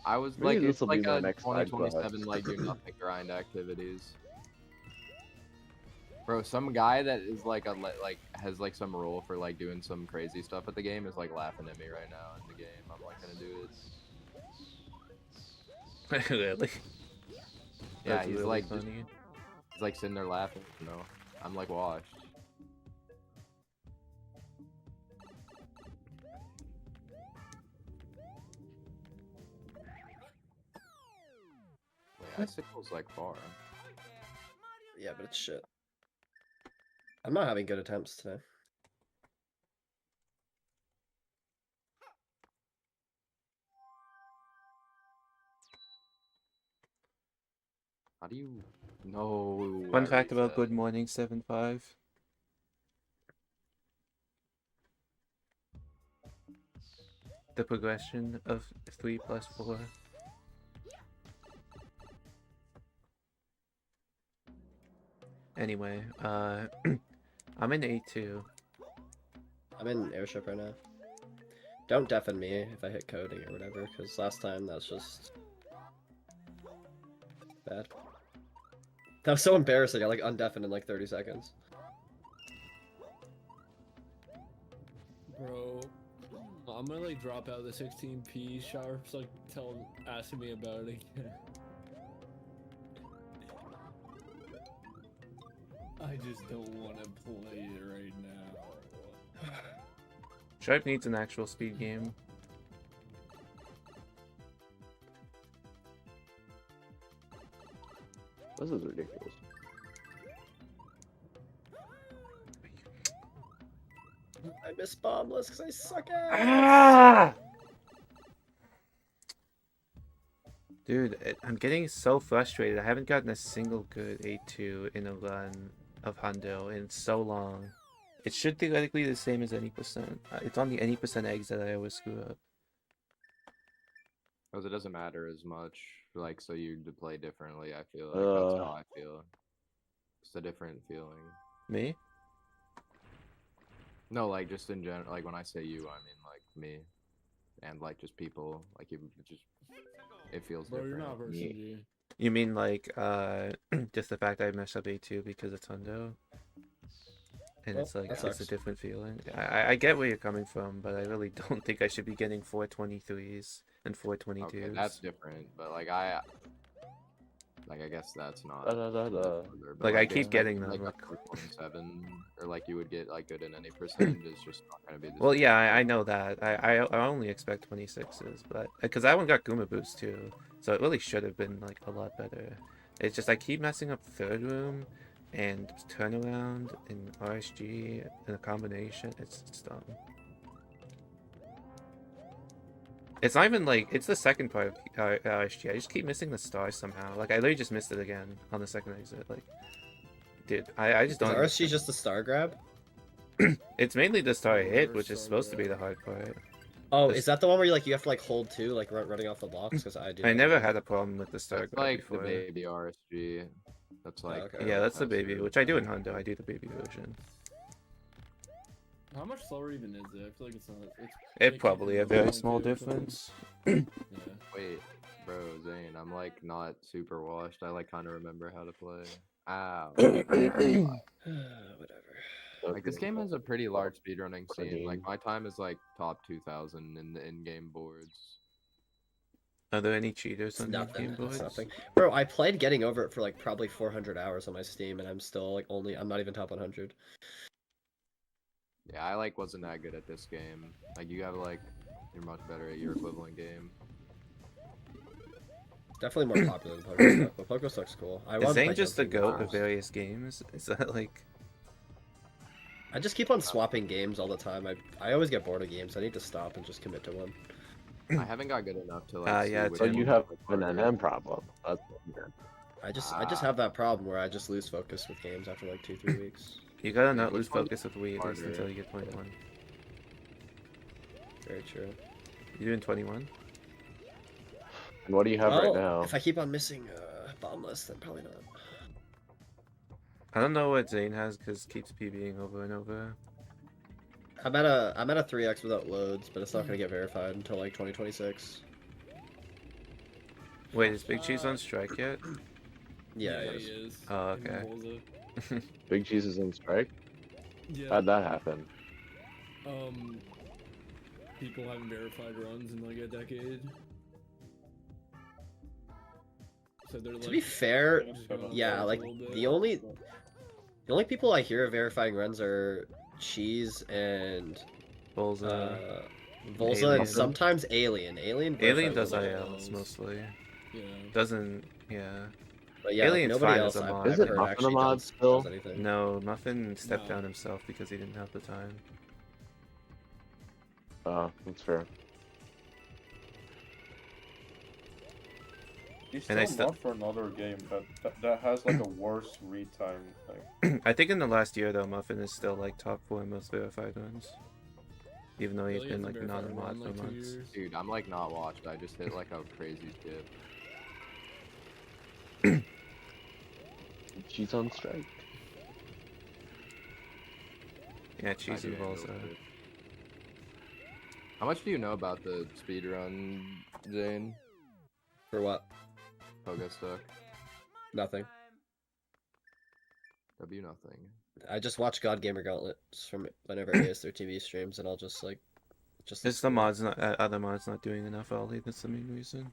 I was
Maybe
like, it's
this'll be
like
my
a
next side
2027 like do nothing grind activities. Bro, some guy that is like like has like some role for like doing some crazy stuff at the game is like laughing at me right now in the game. I'm like gonna do it.
Really?
Yeah,
That's
he's
really
like just,
funny.
he's like sitting there laughing. You know, I'm like washed. Wait, Icicle's like far.
Yeah, but it's shit. I'm not having good attempts today.
How do you know?
Fun
I
fact about
reset?
Good Morning 7-5. The progression of 3 plus 4. Anyway, I'm in A2.
I'm in airship right now. Don't deafen me if I hit coding or whatever, because last time that's just bad. That was so embarrassing. I like undeafened in like 30 seconds.
Bro, I'm gonna like drop out of the 16p sharps, like asking me about it again. I just don't want to play it right now.
Sharp needs an actual speed game.
This is ridiculous.
I miss bombless because I suck at.
Ah! Dude, I'm getting so frustrated. I haven't gotten a single good A2 in a run of Hundo in so long. It should theoretically be the same as any percent. It's on the any percent eggs that I always screw up.
Because it doesn't matter as much. Like, so you play differently, I feel like. That's how I feel. It's a different feeling.
Me?
No, like, just in general. Like, when I say you, I mean, like, me. And, like, just people. Like, you just... It feels
Bro,
different.
you're not versus G.
You mean like just the fact I messed up A2 because it's Hundo? And
Well,
it's like,
that
it's a
sucks.
different feeling. I get where you're coming from, but I really don't think I should be getting 423s and 422s.
Okay, that's different. But, like, I guess that's not...
Like, I keep getting them.
Like,
Like,
a 427, or, like, you would get, like, good in any percent is just not going to be the
well,
same.
yeah, I know that. I only expect 26s, but because that one got Guma boost too, so it really should have been like a lot better. It's just I keep messing up third room and turnaround and RSG in a combination. It's dumb. It's not even like it's the second part of RSG. I just keep missing the stars somehow. Like I literally just missed it again on the second exit. Like, dude, I just
Is
don't.
RSG just the star grab?
It's mainly the star
Yeah,
hit,
reverse
which is
star
supposed to be
grab.
the hard part.
Oh,
This-
is that the one where you have to like hold two, like running off the blocks? Because I do.
I
that
never
one.
had a problem with the star
That's
grab
like the
before.
baby RSG. That's like...
okay.
Yeah, that's the
faster.
baby, which I do in Hundo. I do the baby version.
How much slower even is it? I feel like it's not.
It probably a very
0.2
small
or something.
difference.
Yeah.
Wait, bro, Zane, I'm like not super washed. I like kind of remember how to play. Ow.
Whatever.
Like this game has a pretty large speedrunning
I
scene. Like
mean-
my time is like top 2,000 in the in-game boards.
Are there any cheaters
It's
on
nothing.
game boards?
It's nothing. Bro, I played Getting Over It for like probably 400 hours on my Steam, and I'm still like I'm not even top 100.
Yeah, I like wasn't that good at this game. Like you have like you're much better at your equivalent game.
Definitely more popular than Pokestuck, but Pokestuck's cool. I
Is
want to
Zane
play
just the
Jumping
goat
Worms.
of various games? Is that like...
I just keep on swapping games all the time. I always get bored of games. I need to stop and just commit to one.
I haven't got good enough to like.
yeah,
see
it's
which
So you
one
have
is
an
harder.
NM problem. That's what I'm hearing.
I just have that problem where I just lose focus with games after like 2-3 weeks.
You gotta not
which
lose
one
focus with Wii at least
harder?
until you get 21.
Very true.
You doing 21?
And what do you have right
Well,
now?
if I keep on missing bombless, then probably not.
I don't know what Zane has because keeps PBing over and over.
I'm at a 3x without loads, but it's not gonna get verified until like 2026.
Wait, is Big Cheese on strike yet?
Yeah,
he
it is.
is.
Oh,
Him and
okay.
Bolza.
Big Cheese is in strike?
Yeah.
How'd that happen?
People haven't verified runs in like a decade. So they're like.
To be fair,
just going off
yeah,
a
like
little bit.
the only people I hear verifying runs are Cheese and
Bolza.
Volza
Alien.
and sometimes Alien. Alien verifies
does
runs.
ILs mostly.
Yeah.
Doesn't, yeah.
But yeah, like,
Alien's
nobody
fine
else
as a
I've
mod.
I've
Isn't
heard
Muffin a
actually
mod
does
still?
anything.
No, Muffin stepped
No.
down himself because he didn't have the time.
That's fair.
He's
And I
still not for another game that has like a worse read time. Like,
I think in the last year though, Muffin is still like top 4 most verified runs. Even though he's
Really
been
hasn't
like not a
verified
mod
run,
for
like, 2
months.
years.
Dude, I'm like not watched. I just hit like a crazy skip.
She's on strike.
Yeah, Cheese
I
and
do
Balls.
handle it. How much do you know about the speedrun, Zane?
For what?
Pokestuck?
Nothing.
W nothing.
I just watch God Gamer Gauntlets from whenever AS their TV streams, and I'll just like Just
It's the mods not other mods not doing enough, Ollie. That's the main reason.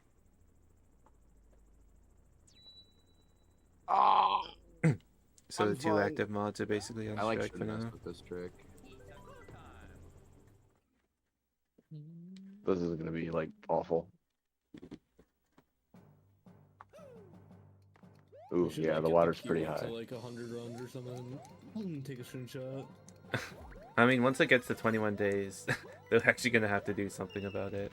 Ah,
So
I'm
the two
fine.
active mods are basically on
I like
strike for
shouldn't mess
now.
with this trick.
This is gonna be like awful. Ooh,
We should,
yeah,
like,
the
get
water's
queue
pretty
up to,
high.
like 100 runs or something. Take a screenshot.
I mean, once it gets to 21 days, they're actually gonna have to do something about it.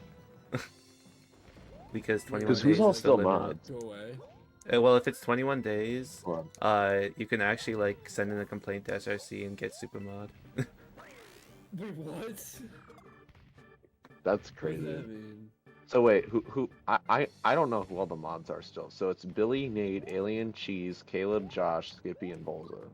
Because 21
Because who's
days
all
is the
still
limit.
mods?
Go away.
Well, if it's 21 days,
Hold on.
you can actually like send in a complaint to SRC and get super mod.
Wait, what?
That's
What does
crazy.
that mean?
So wait, who? I don't know who all the mods are still. So it's Billy, Nate, Alien, Cheese, Caleb, Josh, Skippy, and Bolza.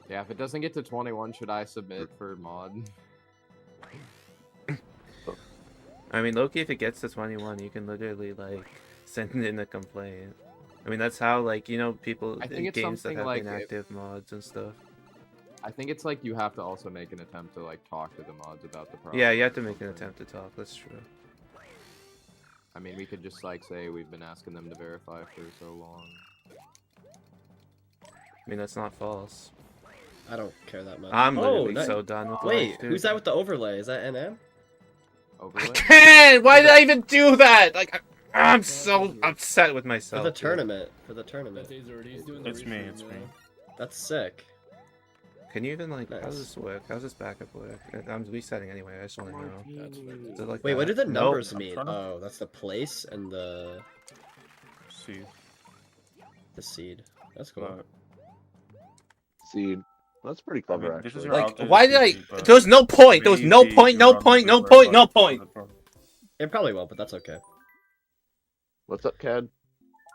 Yeah, if it doesn't get to 21, should I submit for mod?
I mean, Loki, if it gets to 21, you can literally like send in a complaint. I mean, that's how like people
I think
in
it's
games that
something
have
like
inactive mods and stuff.
I think it's like you have to also make an attempt to like talk to the mods about the problem.
Yeah, you have
or
to make an
something.
attempt to talk. That's true.
I mean, we could just like say we've been asking them to verify for so long.
I mean, that's not false.
I don't care that much.
I'm
oh,
literally so done with
wait,
life, dude.
who's that with the overlay? Is that NM?
Overlay?
can't! Why did I even do that? Like, I'm so upset with
For
myself.
the
dude.
tournament. For the tournament.
That day's already. He's doing the
It's me,
restream
it's
now.
me.
That's sick.
Can you even, like, how does
Nice.
this work? How's this backup work? I'm resetting anyway, I just want to know.
That's
Is it like
Wait, what do
that?
the
Nope.
numbers
I'm
mean?
trying to-
Oh, that's the place and the
See,
seed. That's cool.
but
Seed. That's pretty
I mean,
clever,
this is
actually.
your
Like,
outdated
why did I...
PC, but
There was no point! There was no
maybe
point,
you
no
run
point, no
with
point, no
Wi-Fi
point!
for the problem.
It probably won't, but that's okay.
What's up, Cad?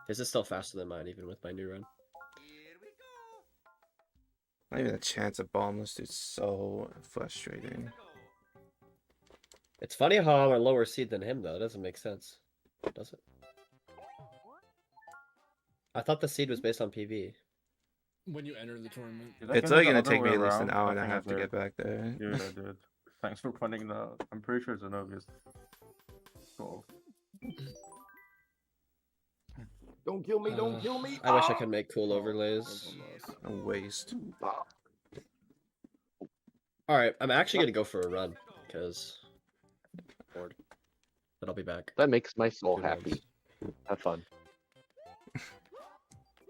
His is still faster than mine, even with my new run.
Not even a chance of bombless, dude. So frustrating.
It's funny how I'm a lower seed than him, though. It doesn't make sense. Does it? I thought the seed was based on PV.
When you enter the tournament.
Did I
It's
go
only
the
gonna
other
take me
way
at least an
around?
hour
I
and a
think I
half to
did.
get back there.
Dude, I did. Thanks for pointing that out. I'm pretty sure it's an obvious. Cool.
Don't kill me! Don't kill me!
I wish I could make cool
Oh,
overlays.
A waste.
Alright, I'm actually gonna go for a run, because... bored. But I'll be back.
That makes my soul
Who knows?
happy. Have fun.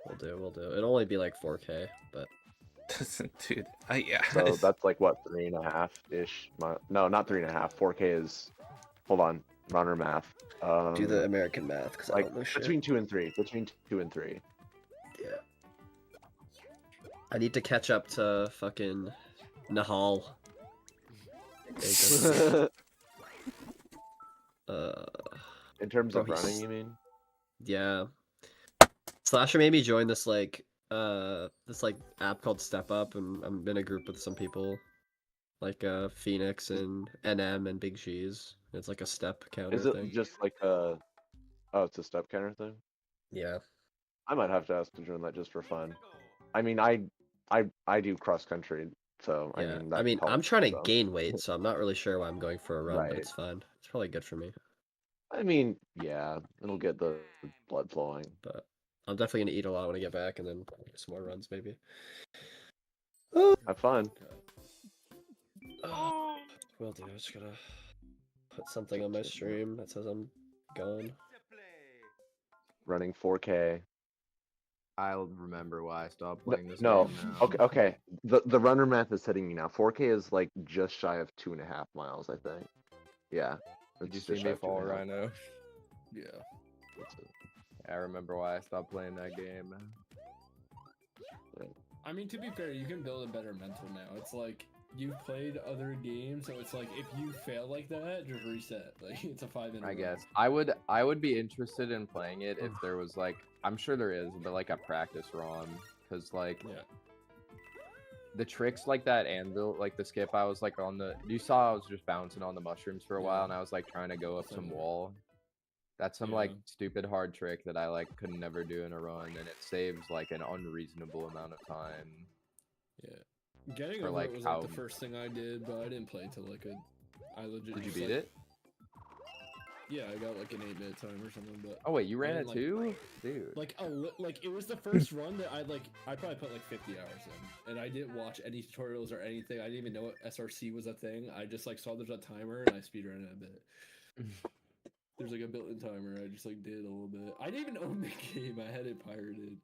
We'll do. It'll only be like 4K, but...
Dude, yeah.
So that's like what, 3.5-ish? No, not 3.5. 4K is. Hold on, runner math.
do the American math, because I
like
don't know shit.
between 2 and 3. Between 2 and 3.
Yeah. I need to catch up to fucking Nahal.
In terms
bro,
of
he's-
running, you mean?
Yeah. Slasher made me join this app called Step Up, and I'm in a group with some people, like Phoenix and NM and Big Cheese. It's like a step counter
Is it
thing.
just like a? Oh, it's a step counter thing.
Yeah.
I might have to ask to join that just for fun. I mean, I do cross country, so
Yeah.
I mean, that
I'm trying to
helps, so.
gain weight, so I'm not really sure why I'm going for a run, but
Right.
it's fine. It's probably good for me.
I mean, yeah, it'll get the blood flowing.
But I'm definitely gonna eat a lot when I get back, and then get some more runs maybe.
Have fun.
Will do. I'm just gonna put something on my stream that says I'm gone.
Running 4K.
I'll remember why I stopped playing this
No,
game now.
okay. The runner math is hitting me now. 4K is like just shy of 2.5 miles, I think. Yeah.
Did you
it's
see
just shy
me
of
fall
2.5.
Rhino?
Yeah.
I remember why I stopped playing that game.
I mean, to be fair, you can build a better mental now. It's like you've played other games, so it's like if you fail like that, just reset. Like it's a 5-minute.
I guess I would be interested in playing it if there was like, I'm sure there is, but like a practice ROM, because like
Yeah.
the tricks like that anvil, like the skip, I was like on the. You saw I was just bouncing on the mushrooms for a while, and I was like trying to go up some wall. That's some like
Yeah.
stupid hard trick that I like could never do in a run, and it saves like an unreasonable amount of time.
Getting
For,
over
like,
it was
how-
like the first thing I did, but I didn't play till like I legit.
Did you
just,
beat
like,
it?
Yeah, I got like an 8-minute time or something. But
Oh wait, you ran
and,
it
like,
too, dude.
like it was the first run that I probably put like 50 hours in, and I didn't watch any tutorials or anything. I didn't even know what SRC was a thing. I just like saw there's a timer and I speedran it a bit. There's like a built-in timer. I just like did a little bit. I didn't even own the game. I had it pirated.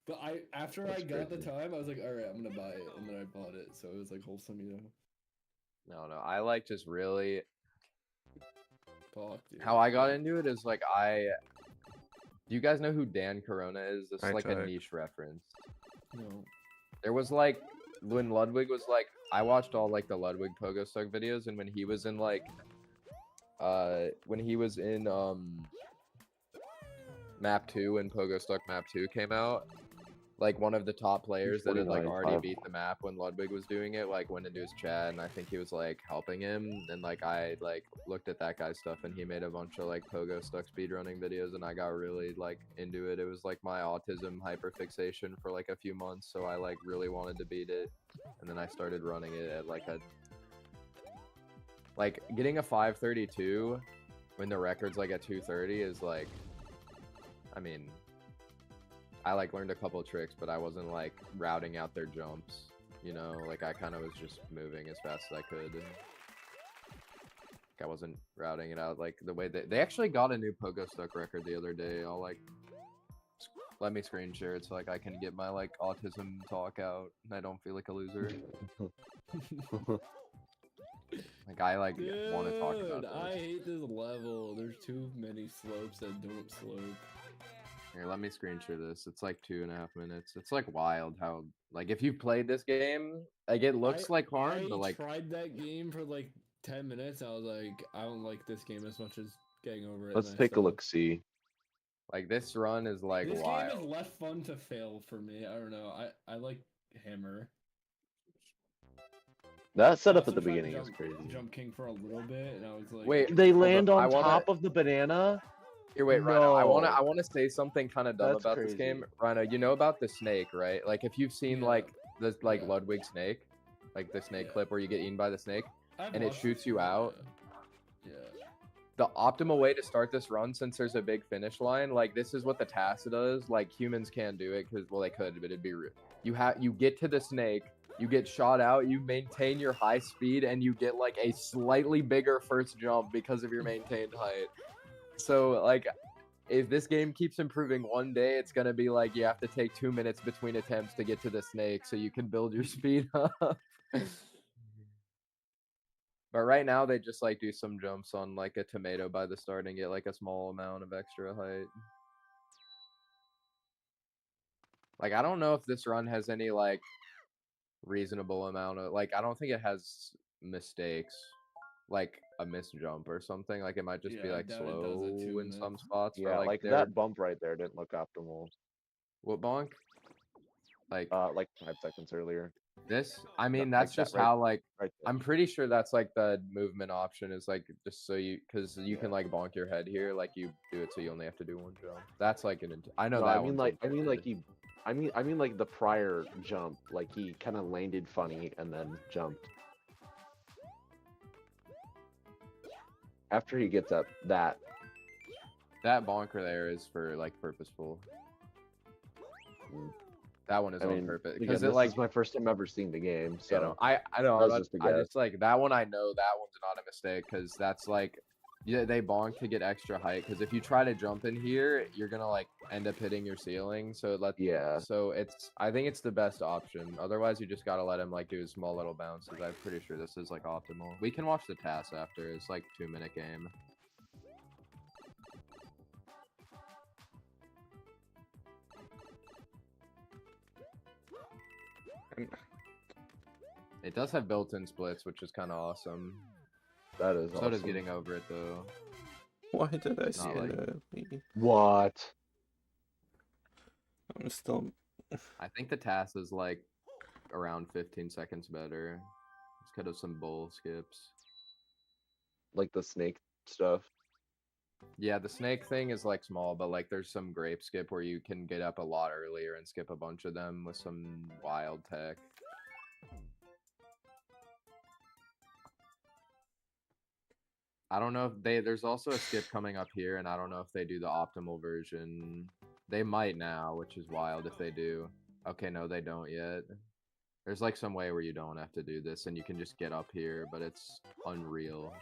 But after
That's
I got the
crazy.
time, I was like, all right, I'm gonna buy it, and then I bought it. So it was like wholesome, you know.
No, I like just really
Fuck, dude.
how I got into it is like do you guys know who Dan Corona is? This is
I
like a
tried.
niche reference.
No.
There was like when Ludwig was like I watched all like the Ludwig Pogo Stuck videos, and when he was in like map 2 when Pogo Stuck map 2 came out, like one of the top players that had like already
49.5.
beat the map when Ludwig was doing it, like went into his chat, and I think he was like helping him, and like I like looked at that guy's stuff, and he made a bunch of like Pogo Stuck speedrunning videos, and I got really like into it. It was like my autism hyperfixation for like a few months, so I like really wanted to beat it, and then I started running it at like getting a 5:32 when the record's like at 2:30 is like, I mean, I like learned a couple tricks, but I wasn't like routing out their jumps, you know, like I kind of was just moving as fast as I could. And I wasn't routing it out like the way that they actually got a new Pogo Stuck record the other day. I'll like let me screen share it so like I can get my like autism talk out and I don't feel like a loser. Like I like want to talk about
Dude,
this.
I hate this level. There's too many slopes that don't slope.
Here, let me screen share this. It's like 2.5 minutes. It's like wild how like if you've played this game, like it looks like hard,
I
but like
tried that game for like 10 minutes. I was like, I don't like this game as much as getting over it.
Let's
and I
take a
stopped.
look. See.
like this run is like
This
wild.
game is less fun to fail for me. I don't know. I like Hammer.
That
I
setup
also
at the
tried
beginning is
Jump-
crazy.
Jump King for a little bit, and I was like,
Wait,
They
hold
land
up. I
on
wanna-
top of the banana.
Here, wait, Rhino. I
No.
wanna say something kind of dumb
That's
about this game.
crazy.
Rhino, you know about the snake, right? Like if you've seen
Yeah.
like the like
Yeah.
Ludwig snake, like the snake
Yeah.
clip where you get eaten by the snake,
I've
and it
watched
shoots
this
you
game,
out.
Yeah.
The optimal way to start this run, since there's a big finish line, like this is what the TASA does. Like humans can't do it because well they could, but it'd be rude. You get to the snake, you get shot out, you maintain your high speed, and you get like a slightly bigger first jump because of your maintained height. So like, if this game keeps improving, one day it's gonna be like you have to take 2 minutes between attempts to get to the snake, so you can build your speed up. But right now they just like do some jumps on like a tomato by the start and get like a small amount of extra height. Like I don't know if this run has any like reasonable amount of like I don't think it has mistakes like a missed jump or something. Like it might just be
Yeah, I
like
doubt it does at 2
slow in some
minutes.
spots.
Yeah,
or,
like
they're-
that bump right there didn't look optimal.
What bonk? Like
Like 5 seconds earlier.
this? I mean,
like
that's
that
just
right-
how like
Right there.
I'm pretty sure that's like the movement option is like just so you because you can like bonk your head here, like you do it so you only have to do one jump. That's like I know
No,
that
I mean
one's
like
intended.
I mean like the prior jump, like he kind of landed funny and then jumped. After he gets up, that
That bonker there is for like purposeful.
Mm.
That one is
I
on
mean,
purpose
again,
because
this
it like
is my first time ever seeing the game,
you
so
know I know
that was
but
just a
I
guess.
just like that one I know that one's not a mistake because that's like yeah they bonk to get extra height because if you try to jump in here you're gonna like end up hitting your ceiling
Yeah.
so it's I think it's the best option otherwise you just gotta let him like do his small little bounces. I'm pretty sure this is like optimal. We can watch the task after. It's like 2-minute game. It does have built-in splits, which is kind of awesome.
That is
So
awesome.
does getting over it though.
Why did I see
like-
it? Me?
What?
I'm still.
I think the task is like around 15 seconds better. Just because of some bull skips.
Like the snake stuff.
Yeah, the snake thing is like small, but like there's some grape skip where you can get up a lot earlier and skip a bunch of them with some wild tech. I don't know if there's also a skip coming up here, and I don't know if they do the optimal version. They might now, which is wild if they do. Okay, no, they don't yet. There's like some way where you don't have to do this, and you can just get up here, but it's unreal.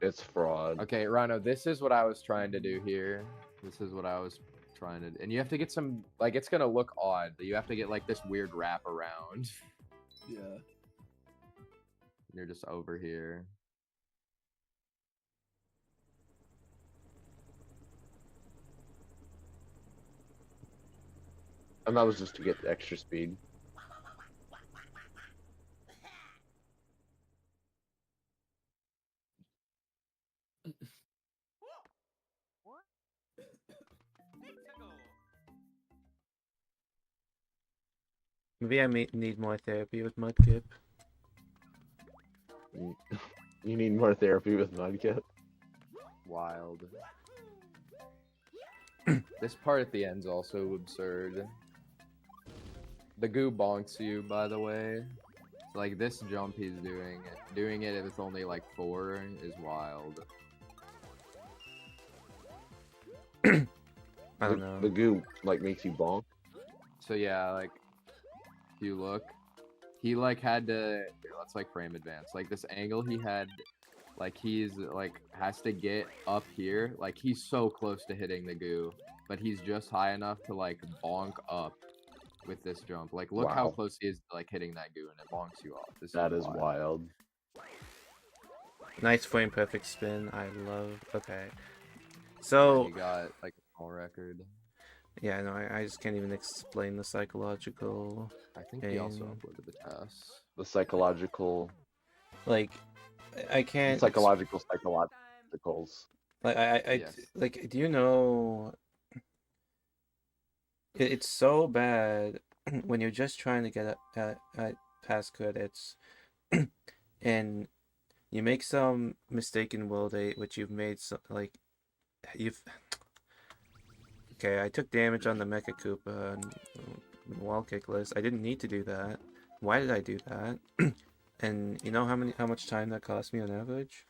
It's fraud.
Okay, Rhino, this is what I was trying to do here. This is what I was trying to, and you have to get some, like, it's gonna look odd. You have to get like this weird wrap around.
Yeah.
You're just over here.
And that was just to get extra speed.
Maybe I may need more therapy with Mudkip.
You need more therapy with Mudkip.
Wild. This part at the end's also absurd. The goo bonks you, by the way. Like, this jump he's doing it with only like 4 is wild.
I don't know.
The goo like makes you bonk.
So yeah, like, if you look, he like had to, here, let's like frame advance. Like this angle he had, like he's like has to get up here. Like he's so close to hitting the goo, but he's just high enough to like bonk up with this jump. Like look how
Wow.
close he is to like hitting that goo, and it bonks you off.
That is wild.
Nice frame perfect spin. I love. Okay. So
You got like a small record.
yeah, no, I just can't even explain the psychological.
I think he also
pain.
uploaded the tasks.
The psychological,
Like, I can't.
psychologicals.
Like I
Yes.
like. Do you know? It's so bad when you're just trying to get at past credits, and you make some mistake in World 8, which you've made like you've. Okay, I took damage on the Mecha Koopa and wall kick list. I didn't need to do that. Why did I do that? And you know how much time that cost me on average?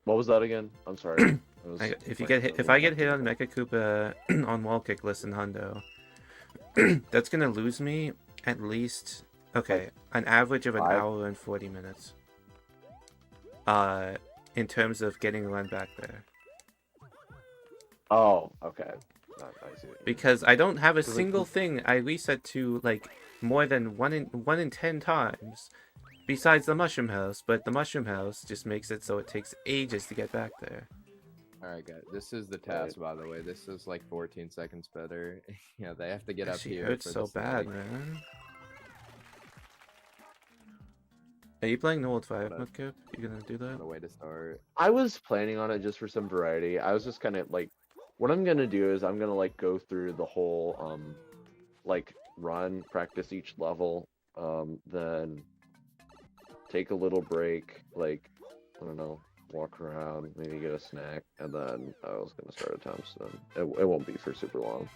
What was that again? I'm sorry.
If I get hit on Mecha Koopa on wall kick list in Hundo, that's gonna lose me at least an average of an
5?
hour and 40 minutes. In terms of getting run back there.
Oh, okay. I see what you mean.
Because I don't have a
'Cause, like,
single thing I reset to like more than 1 in 10 times, besides the Mushroom House. But the Mushroom House just makes it so it takes ages to get back there.
Alright, guys. This is the task, by the way. This is like 14 seconds better. Yeah, they have to get up
She
here.
hurts
for
so
this to,
bad,
like-
man. Are you playing Nold 5,
What a-
Mudkip? You gonna do that?
What a way to start.
I was planning on it just for some variety. I was just kind of like, what I'm gonna do is I'm gonna like go through the whole like run, practice each level, then take a little break, like I don't know, walk around, maybe get a snack, and then I was gonna start attempts. Then it won't be for super long.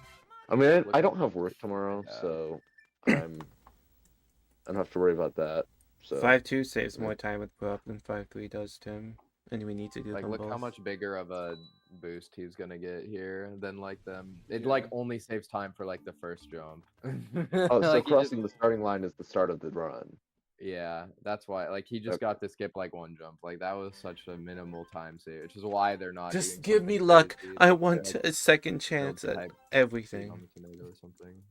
I mean, I don't have work tomorrow,
Yeah.
so I don't have to worry about that. So
5-2 saves more time with prop than 5-3 does, Tim. And we need to do
Like,
them
look
both.
how much bigger of a boost he's gonna get here than like them. It like only saves time for like the first jump.
oh, so
Like, he just-
crossing the starting line is the start of the run.
Yeah, that's why. Like he just
Okay.
got to skip like 1 jump. Like that was such a minimal time save, which is why they're not.
Just
doing
give me
something
luck.
crazy.
I
They're,
want
like,
a second
build
chance at
type
everything.
on the tomato or something.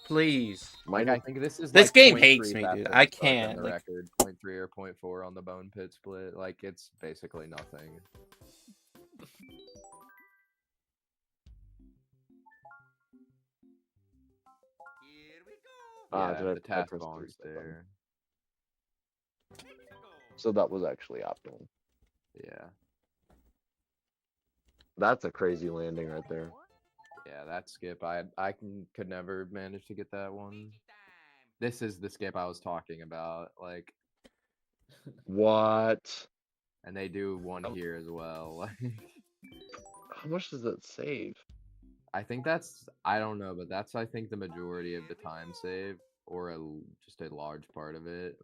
Please.
Like I think this is
This
like
game
0.3
hates me, dude.
faster
I
than
can't,
the
like-
record 0.3 or 0.4 on the bone pit split. Like it's basically nothing. Yeah,
did I
the task
press
bongs
3
there.
So that was actually optimal.
Yeah,
That's a crazy landing right there.
yeah, that skip. Could never manage to get that one. This is the skip I was talking about. Like,
What?
and they do one
Oh.
here as well.
How much does that save?
I think that's, I don't know, but that's, I think, the majority of the time save, or just a large part of it.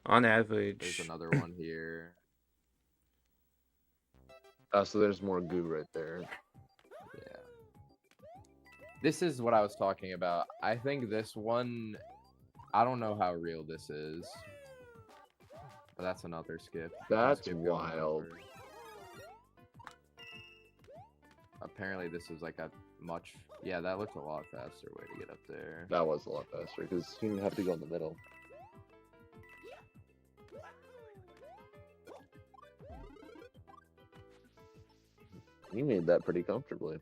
On
There's
average,
another one here.
So there's more goo right there.
Yeah. This is what I was talking about. I think this one, I don't know how real this is. But that's another skip.
That's
Skip going
wild.
over. Apparently this is like a much, yeah, that looks a lot faster way to get up there.
That was a lot faster because you didn't have to go in the middle. You made that pretty comfortably.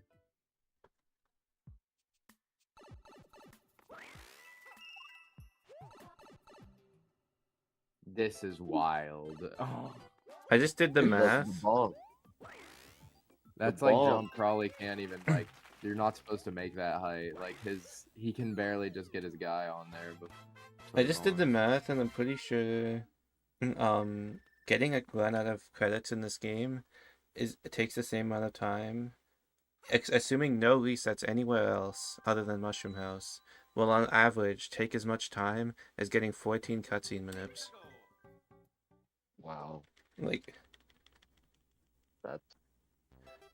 This is wild. Oh,
I just did the math.
Bonk.
that's
The
like
bomb.
jump probably can't even like. You're not supposed to make that height. Like he can barely just get his guy on there. But
I just did the math, and I'm pretty sure, getting a run out of credits in this game it takes the same amount of time, assuming no resets anywhere else other than Mushroom House, will on average take as much time as getting 14 cutscene minutes.
Wow.
Like,
That's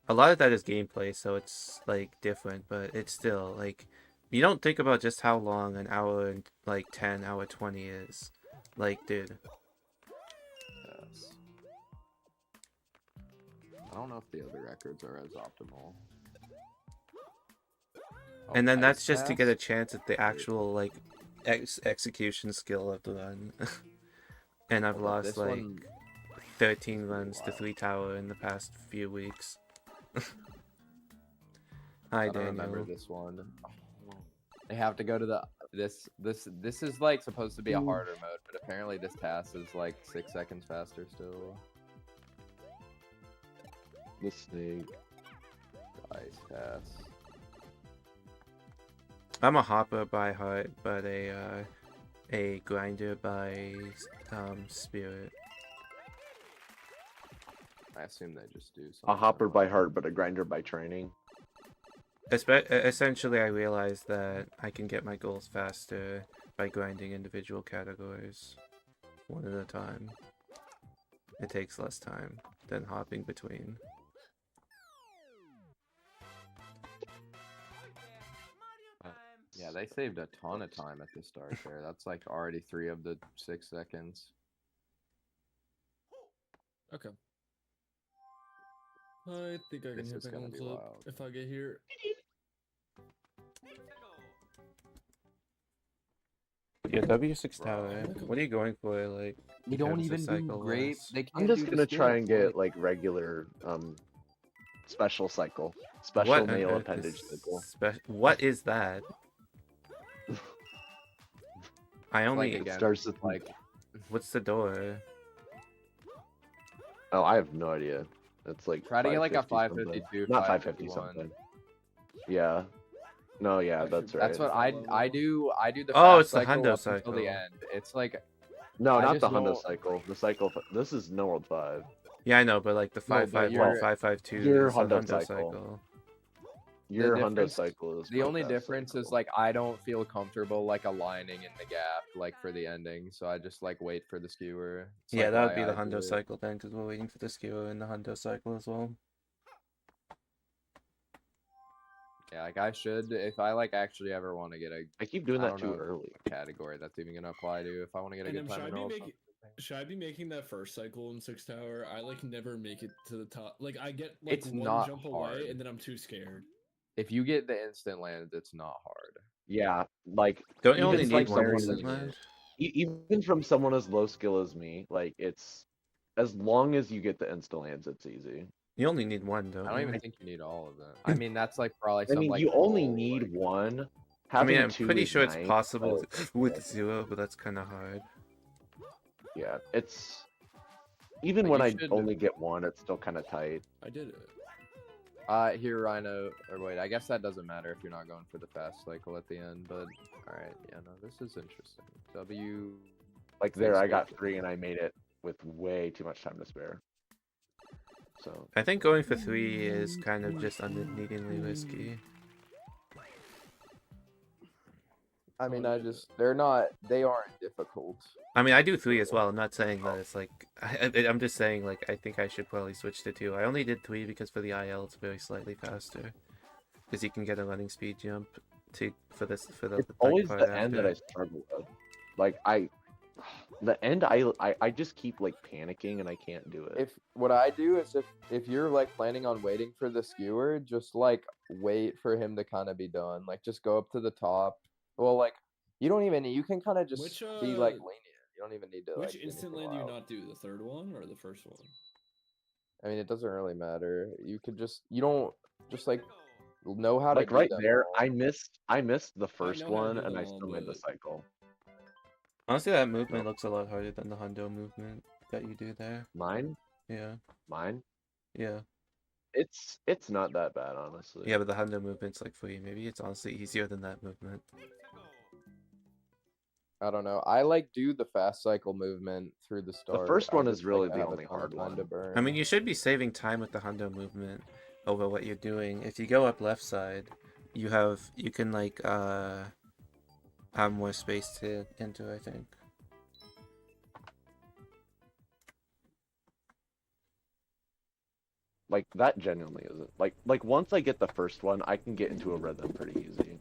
a lot of that is gameplay, so it's like different, but it's still like you don't think about just how long an hour and like 10, hour 20 is. Like, dude.
Yes. I don't know if the other records are as optimal.
And then
Oh,
that's
ice
just to get a
pass?
chance at the actual like execution skill of the run. And I've
Hold up,
lost
this
like
one-
13
pretty
runs to
wild.
3 tower in the past few weeks.
I
Hi,
don't remember
Daniel.
this one. They have to go to the this is like supposed to be a harder mode, but apparently this task is like 6 seconds faster still.
the snake.
Ice pass.
I'm a hopper by heart, but a grinder by spirit.
I assume they just do
A
something.
hopper by heart, but a grinder by training.
Essentially, I realized that I can get my goals faster by grinding individual categories one at a time. It takes less time than hopping between.
Yeah, they saved a ton of time at the start there. That's like already 3 of the 6 seconds.
Okay. I think I can
This
hit
is
back
gonna
on
be
clip
wild.
if I get here.
Yeah, W6
Bro.
tower. What are you going for? Like,
They don't
because the
even do
cycle
great.
lasts?
They can't
I'm just
do the
gonna try
skips,
and get like regular special cycle. Special
What on
male
earth
appendage
is
cycle.
what is that? I
like
only.
It
again,
starts with
like
What's the door?
Oh, I have no idea. It's like
try to get like a
550 something.
552,
Not 550
551.
something. Yeah. No, yeah,
I
that's
should-
right.
That's what I do. I do the
Oh,
fast
it's the
cycle
hundo
up until
cycle.
the end. It's like
No,
I
not
just
the Hundo
don't-
cycle. The cycle. This is No World 5.
Yeah, I know, but like the
No, but
551,
your-
552
your
is the
hundo
hundo
cycle.
cycle.
Your Hundo
difference-
cycle is
the
my
only
fast
difference is
cycle.
like I don't feel comfortable like aligning in the gap like for the ending, so I just like wait for the skewer. It's,
Yeah,
like,
that would
why
be the
I do
hundo
it.
cycle then, because we're waiting for the skewer in the hundo cycle as well.
Yeah, like I should if I like actually ever want to get a
I keep doing
I
that
don't
too
know
early.
category that's even gonna apply to if I want to get a
And
good
then
time
should
in
I be
roll.
making should I be making that first cycle in 6 tower? I like never make it to the top. Like I get like
It's
one
not
jump
hard.
away and then I'm too scared.
If you get the instant land, it's not hard.
Yeah, like
Don't you
even
only
it's,
need
like,
one
very
instant
lenient.
land?
even from someone as low skill as me, like it's as long as you get the insta lands, it's easy.
You only need one, don't
I don't
you?
even think you need all of them. I mean, that's like probably
I
some
mean,
like
you only
roll,
need
like-
one.
I
Having
mean, I'm
two
pretty
is
sure it's
nice,
possible
but,
with 0, but that's kind of hard.
yeah, it's even
But
when
you
I
should-
only get one, it's still kind of tight.
I did it.
Here, Rhino, or wait, I guess that doesn't matter if you're not going for the fast cycle at the end, but alright, yeah, no, this is interesting. W.
Like there, I got
Space.
3 and I made it with way too much time to spare. So
I think going for 3 is kind of just unneedingly risky.
I mean,
Oh, yeah,
they aren't difficult.
I mean, I do 3 as well. I'm not saying that it's like I'm just saying like I think I should probably switch to 2. I only did 3 because for the IL it's very slightly faster, because you can get a running speed jump for the
it's
like,
always
part
the end that
after.
I struggle with. Like the end, I just keep like panicking and I can't do it.
What I do is if you're like planning on waiting for the skewer, just like wait for him to kind of be done. Like just go up to the top. Well, like you can kind of just
Which,
be like lenient. You don't even need to like
Which
do
instant
anything
land do you
wild.
not do? The third one or the first one?
I mean, it doesn't really matter. You could you don't just like know how
Like
to
right
do them
there,
all.
I missed the
I
first
know how to
one
do
and
them
I
all,
still made the
but
cycle.
Honestly, that movement looks a lot harder than the hundo movement that you do there.
Mine,
Yeah,
yeah.
yeah,
It's not that bad, honestly.
yeah. But the hundo movement's like free. Maybe it's honestly easier than that movement.
I don't know. I like do the fast cycle movement through the start.
first
I
one is
just,
really
like,
the
have a
only
ton of
hard
time
one.
to burn.
I mean, you should be saving time with the hundo movement over what you're doing. If you go up left side, you can like have more space to enter, I think.
Like that genuinely isn't like once I get the first one, I can get into a rhythm pretty easy.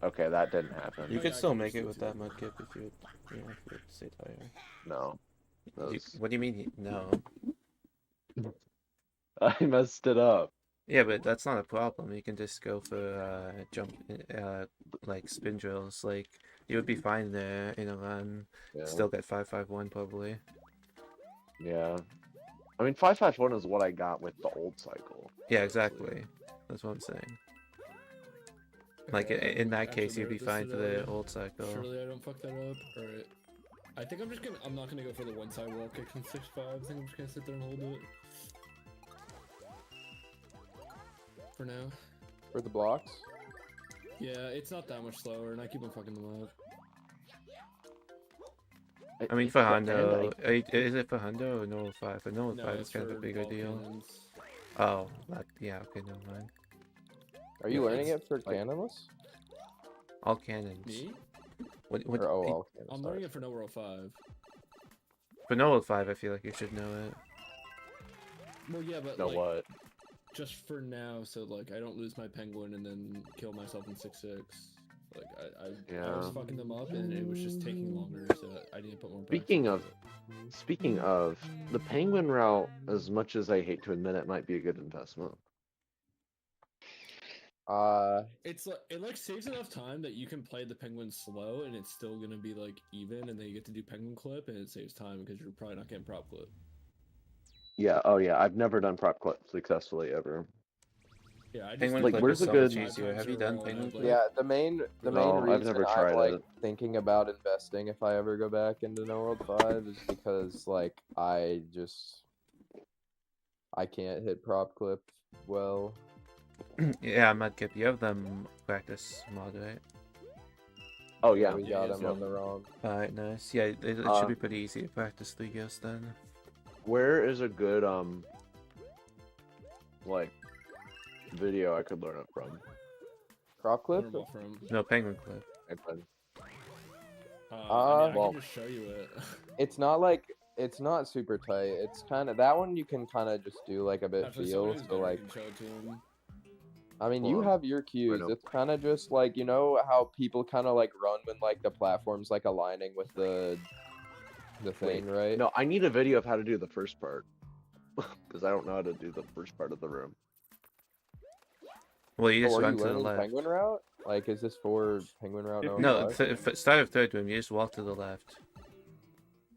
Okay, that didn't happen.
You
Oh,
could
yeah, I
still
can
make
just
it
do
with
two.
that mudkip if you would stay tired.
No, that was-
What do you mean no?
I messed it up.
Yeah, but that's not a problem. You can just go for jump like spin drills. Like you would be fine there in a run.
Yeah.
Still get 551 probably.
Yeah. I mean, 551 is what I got with the old cycle.
Yeah, exactly. That's what I'm saying. Like in that
Actually,
case, you'd be
this
fine for
today.
the old cycle.
Surely I don't fuck that up. Alright. I think I'm not gonna go for the one side wall kick from 6-5. I think I'm just gonna sit there and hold it. For now.
For the blocks.
Yeah, it's not that much slower, and I keep on fucking them up.
I mean, for
It's the
hundo,
end,
is it for hundo or normal 5? For normal 5, it's kind of a
for
bigger
ball
deal.
cannons.
Oh, yeah, okay, never mind.
Are you
Yeah,
learning
it's
it for
like-
cannonless?
All cannons.
Me?
What,
Or all cannons.
I'm learning it for No World 5.
For normal 5, I feel like you should know it.
Well, yeah, but
know
like,
what?
just for now, so like I don't lose my penguin and then kill myself in 6-6. Like I was
Yeah.
fucking them up, and it was just taking longer, so I need to put more.
Speaking
practice
Speaking of the penguin route, as much as I hate to admit it, might be a good investment.
It's like it saves enough time that you can play the penguin slow, and it's still gonna be like even, and then you get to do penguin clip, and it saves time because you're probably not getting prop clip.
Yeah. Oh yeah. I've never done prop clip successfully ever.
Yeah, I just
Penguin
Like,
clip
where's
is
a
so
good-
much easier. Have you done penguin clip?
Yeah, the main
No, I've
reason
never
I'm
tried
like
it.
thinking about investing if I ever go back into No World 5 is because like I can't hit prop clip well.
Yeah, Mudkip, you have them practice mod, right?
Oh yeah.
We
Yeah,
got him
yeah.
on the wrong.
Alright, nice. Yeah, it should be pretty easy to practice 3 ghosts then.
Where is a good like video I could learn it from?
Prop clip?
Learn what from.
No, penguin clip.
I've
I
well-
can just show you it.
It's not super tight. It's kind of that one you can kind of just do like a bit
Actually,
feel.
someone who's
So
better
like
can show it to him.
I mean,
Hold
you
on.
have your cues.
up.
It's kind of just like, you know how people kind of like run when like the platform's like aligning with the thing, right?
No, I need a video of how to do the first part. Because I don't know how to do the first part of the room.
Well, you
Oh,
just
are
run
you
to the
learning
left.
penguin route? Like, is this for penguin route?
No,
05?
start of third room, you just walk to the left.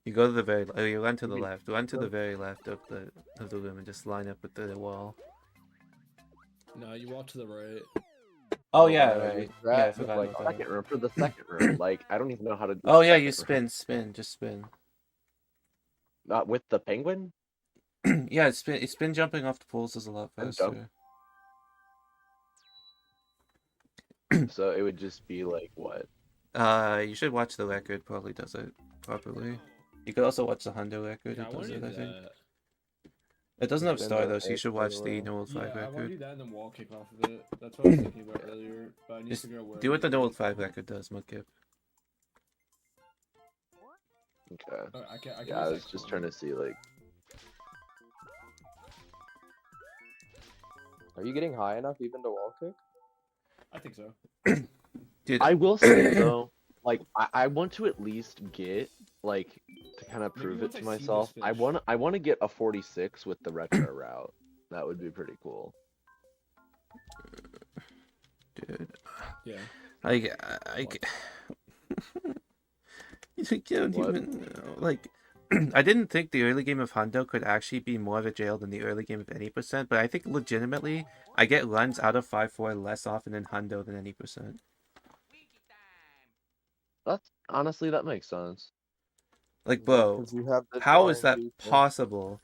You go to the very, you run to the
mean-
left. Run to the very left of the room and just line up with the wall.
No, you walk to the right.
Oh
yeah,
yeah,
right.
right.
Grab
Yeah, I
with,
forgot
like,
about that.
Second room for the second room. Like I don't even know how to do
Oh
the
yeah, you
second room.
spin, just spin.
Not with the penguin?
Yeah, it's spin jumping off the poles is a lot
And jump.
faster.
So it would just be like what?
You should watch the record. Probably does it properly. You could also watch the hundo record.
Yeah, I
It
want
does
to
it,
do
I think.
that.
It doesn't have
It's in
Star
the
though, so you should watch the
April.
No Old 5
Yeah, I want to do
record.
that and then wall kick off of it. That's what I was thinking about earlier, but I need
Just
to figure out where.
do what the
I'm
No
gonna
Old 5
do it.
record does, Mudkip.
Okay.
I can
Yeah, I
use
was
that
just
corner.
trying to see like.
Are you getting high enough even to wall kick?
I think so.
Dude,
I will say though, like I want to at least get like to kind of
Maybe
prove it
once
to
I see this
myself. I
fish.
want to get a 46 with the retro route. That would be pretty cool.
dude.
Yeah.
I you don't
What?
even know. Like, I didn't think the early game of Hundo could actually be more of a jail than the early game of any percent, but I think legitimately I get runs out of 5-4 less often in Hundo than any percent.
That's honestly that makes sense.
Like, bro,
Because you have this
how is that
RNG, bro.
possible?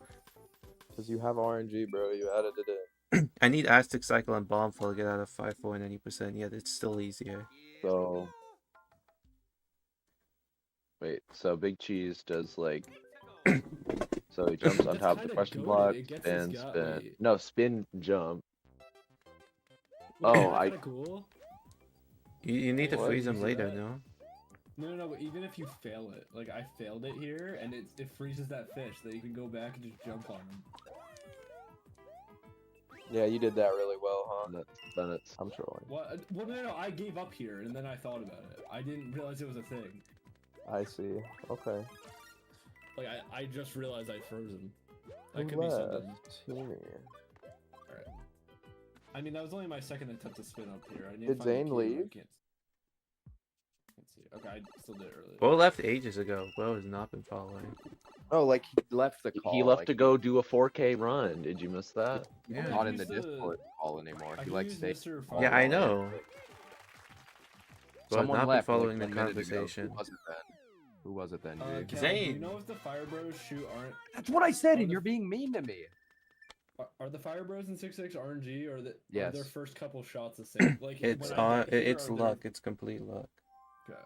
Because you have RNG, bro. You added it in.
I need Aztec Cycle and Bombful to get out of 5-4 and any percent, yet it's still easier.
So wait, so Big Cheese does like so he jumps on
That's
top of the
kinda
question
goated.
block,
It gets his
spin,
gut
spin.
weight.
No, spin, jump.
Wait,
Oh,
isn't that
I-
kinda cool?
You need to
What?
freeze him
You see
later,
that?
no?
No, but even if you fail it, like I failed it here, and it freezes that fish, that you can go back and just jump on him.
Yeah, you did that really well, huh?
Then it's
I'm trolling.
What? Well, no, I gave up here, and then I thought about it. I didn't realize it was a thing.
I see. Okay.
Like I just realized I froze him. That
Who
could be something.
left? Timmy.
Alright. I mean, that was only my second attempt to spin up here. I need
Did
to find the
Zane
key, but I
leave?
can't see. Okay, I still did it earlier.
Bo left ages ago. Bo has not been following.
Oh, like he left the call.
he left
like,
to go do a 4K run. Did you miss that?
Yeah.
Not in the
Use the-
Discord call anymore.
I
He
can
like
use
stayed.
Mr.
Yeah, I
Follow-on.
know. But
Someone
not been
left like,
following the
1 minute ago.
conversation.
Who was it then? Who was it then, Jake?
Cal, do
Zane.
you know if the Fire Bros shoot aren't?
That's what I said,
Are
and
the-
you're being mean to me.
Are the Fire Bros in 6-6 RNG, or are
Yes.
their first couple shots the same? Like
It's
when I get here,
it's
are
luck. It's complete luck.
Okay.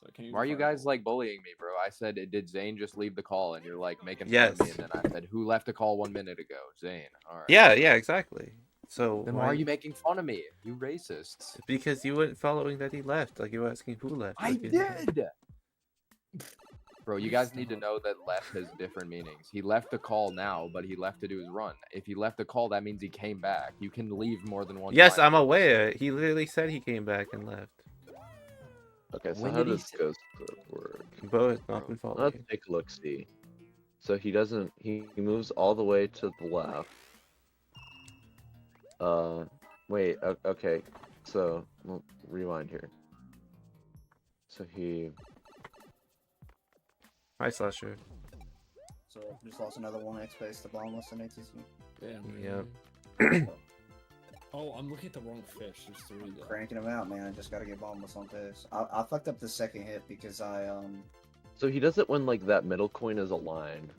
So can you?
Why are you
Fire
guys like bullying me, bro? I said, did Zane just leave the call? And you're like making fun
Yes.
of me. And then I said, who left the call 1 minute ago? Zane. All right.
Yeah, exactly. So
Then why are you making fun of me? You racists.
Because you weren't following that he left. Like you were asking who left.
I
like, you-
did. Bro, you guys need to know that left has different meanings. He left the call now, but he left to do his run. If he left the call, that means he came back. You can leave more than one
Yes,
time.
I'm aware. He literally said he came back and left.
Okay, so
When
how
did he
does
say-
this work?
Bo has not been
Let's
following.
take a look see. So he doesn't he moves all the way to the left. Wait, okay. So we'll rewind here. So he
Hi, Slasher.
So just lost another 1x space to bombless in ATC.
Damn.
Yep.
Oh, I'm looking at the wrong fish. There's 3 there.
Cranking him out, man. I just gotta get bombless on this. I fucked up the second hit because I
so he does it when like that middle coin is aligned.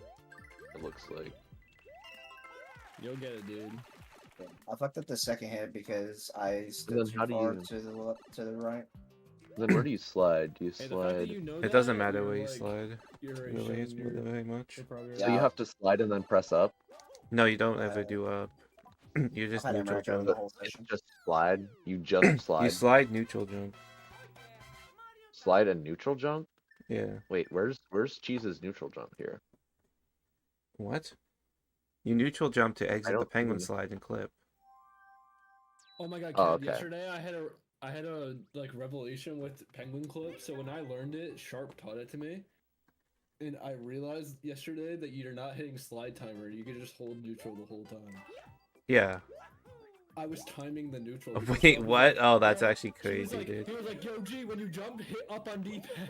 It looks like.
You'll get it, dude.
I fucked up the second hit because I
then
stood too
how do
far
you-
to the right.
Then where do you slide? Do you
Hey, the fact that
slide?
you know
It
that,
doesn't matter
you're,
where you
like,
slide.
You're already
Really,
showing
it's
your-
very much.
your progress.
So you
Yeah.
have to slide and then press up.
No, you don't ever do up. You
I've
just
had him
neutral
retro the
jump.
whole
It's
session.
just slide. You just slide.
You slide neutral jump.
Slide and neutral jump.
Yeah.
Wait, where's Cheese's neutral jump here?
What? You neutral jump to exit the
don't
penguin
even-
slide and clip.
Oh my god,
Oh,
Cad,
okay.
yesterday I had a like revelation with penguin clip. So when I learned it, Sharp taught it to me. And I realized yesterday that you're not hitting slide timer, you can just hold neutral the whole time.
Yeah.
I was timing the neutral. because
Wait,
Sharp was
what?
like,
Oh, that's
"Yeah."
actually
He was
crazy,
like,
dude.
He was like, yo G, when you jump, hit up on D-pad.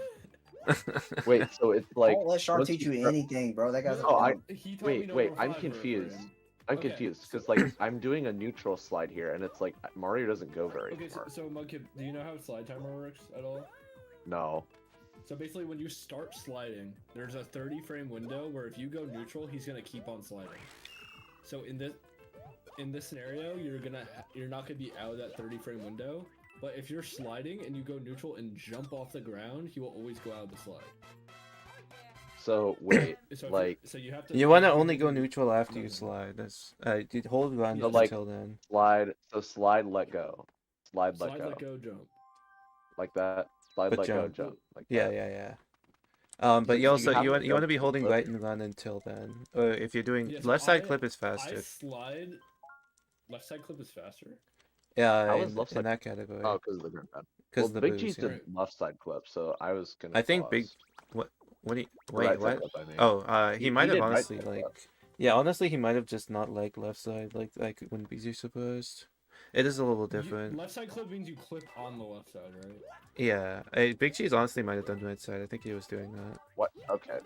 Wait, so it's like.
Don't let Sharp
once
teach you
start-
anything, bro. That guy's a
Oh, I-
dumb.
He taught me
Wait,
number
I'm
5 for
confused.
him.
I'm
Okay,
confused
so-
because like I'm doing a neutral slide here, and it's like Mario doesn't go very
Okay,
far.
so Mudkip, do you know how slide timer works at all?
No.
So basically, when you start sliding, there's a 30 frame window where if you go neutral, he's gonna keep on sliding. So in this scenario, you're not gonna be out of that 30 frame window. But if you're sliding and you go neutral and jump off the ground, he will always go out of the slide.
So wait,
So if
like
so you have to.
You want to
have
only go
do-
neutral after you
no.
slide. That's you hold run
So,
like,
until then.
slide. So slide, let go. Slide, let
Slide,
go.
let go, jump.
Like that. Slide,
But
let go,
jump.
jump. Like
Yeah,
that.
yeah, yeah.
So
But you
you
also
have
you
to
want
jump
to be
to
holding
flip.
right and run until then. Or if you're doing
Yeah, so
left side
I-
clip is
I
faster.
slide. Left side clip is faster.
Yeah,
How is
in,
left
in
side?
that category.
Oh, because of the ground pad.
Because
Well,
the
Big
boost.
Cheese
Yeah.
did left side clip, so I was gonna
I think
pause.
what do you
Right
wait
side
what?
clip, I mean.
Oh, he might have
did right
honestly
side
like
clip.
yeah, honestly he might have just not liked left side like wouldn't be too supposed. It is a little different.
Left side clip means you clip on the left side, right?
Yeah, Big Cheese honestly might have done right side. I think he was doing that.
What? Okay,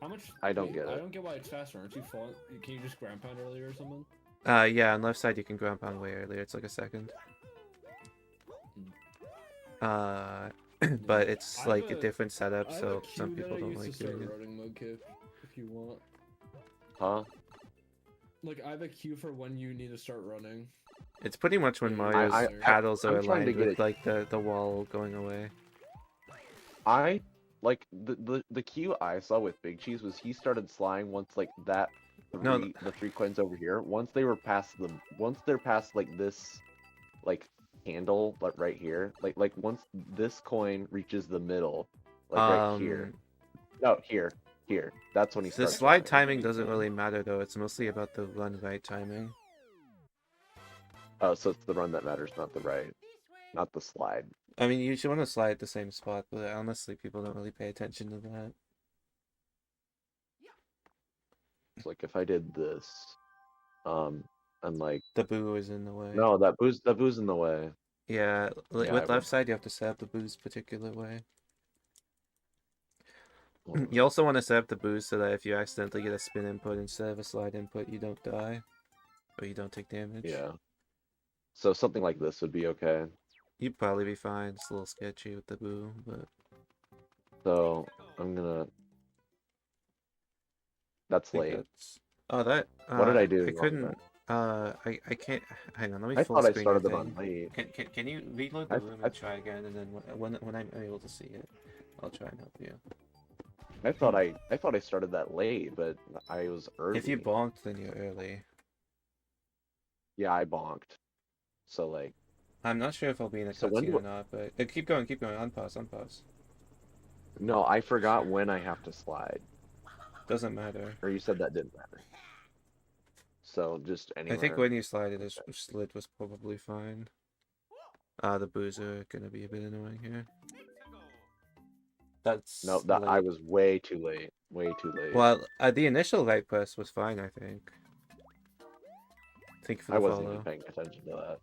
How much?
I don't
wait,
get
I
it.
don't get why it's faster. Aren't you falling? Can you just ground pound earlier or something?
Yeah, on left side you can ground pound way earlier. It's like a second. But it's
I
like
have
a different setup,
I have
so
a
some
cue that
people
I
don't
use to
like
start
doing it.
running mode kip, if you want.
Huh?
Like I have a cue for when you need to start running.
It's pretty much when
Yeah,
Mario's
I-
paddles are
I'm trying to
aligned
get
with like the wall going away.
I like the cue I saw with Big Cheese was he started sliding once like that
No,
the three coins over here. Once they're past like this like handle like right here. Like once this coin reaches the middle, like right here. No, here. That's when he
The
starts
slide
sliding.
timing doesn't really matter though. It's mostly about the run right timing.
Oh, so it's the run that matters, not the right. Not the slide.
I mean, you should want to slide at the same spot, but honestly, people don't really pay attention to that.
It's like if I did this, and like
The boo is in the way.
no, that boo's in the way.
Yeah,
Yeah,
with
I
left side, you have to set up the boo's particular way.
would-
You also want to set up the boost so that if you accidentally get a spin input instead of a slide input, you don't die. Or you don't take damage.
Yeah. So something like this would be okay.
You'd probably be fine. It's a little sketchy with the boo, but...
So I'm gonna. That's
I think
late.
that's... Oh, that...
What did I do
I
wrong
couldn't...
then?
I can't... Hang on, let me
I
full
thought I
screen
started
your
the run
thing.
late.
Can you reload the
I-
room
I-
and try again, and then when I'm able to see it, I'll try and help you.
I thought I started that late, but I was early.
If you bonked, then you're early.
Yeah, I bonked. So like,
I'm not sure if I'll be in a
So when
cutscene
do-
or not, but keep going, unpause.
no, I forgot when I have to slide.
Doesn't matter.
Or you said that didn't matter. So just anywhere.
I think when you slide it, this slit was probably fine. The boos are gonna be a bit annoying here. That's
No, that I
late.
was way too late. Way too late.
Well, the initial right press was fine, I think. Thank you for the
I wasn't
follow.
even paying attention to that.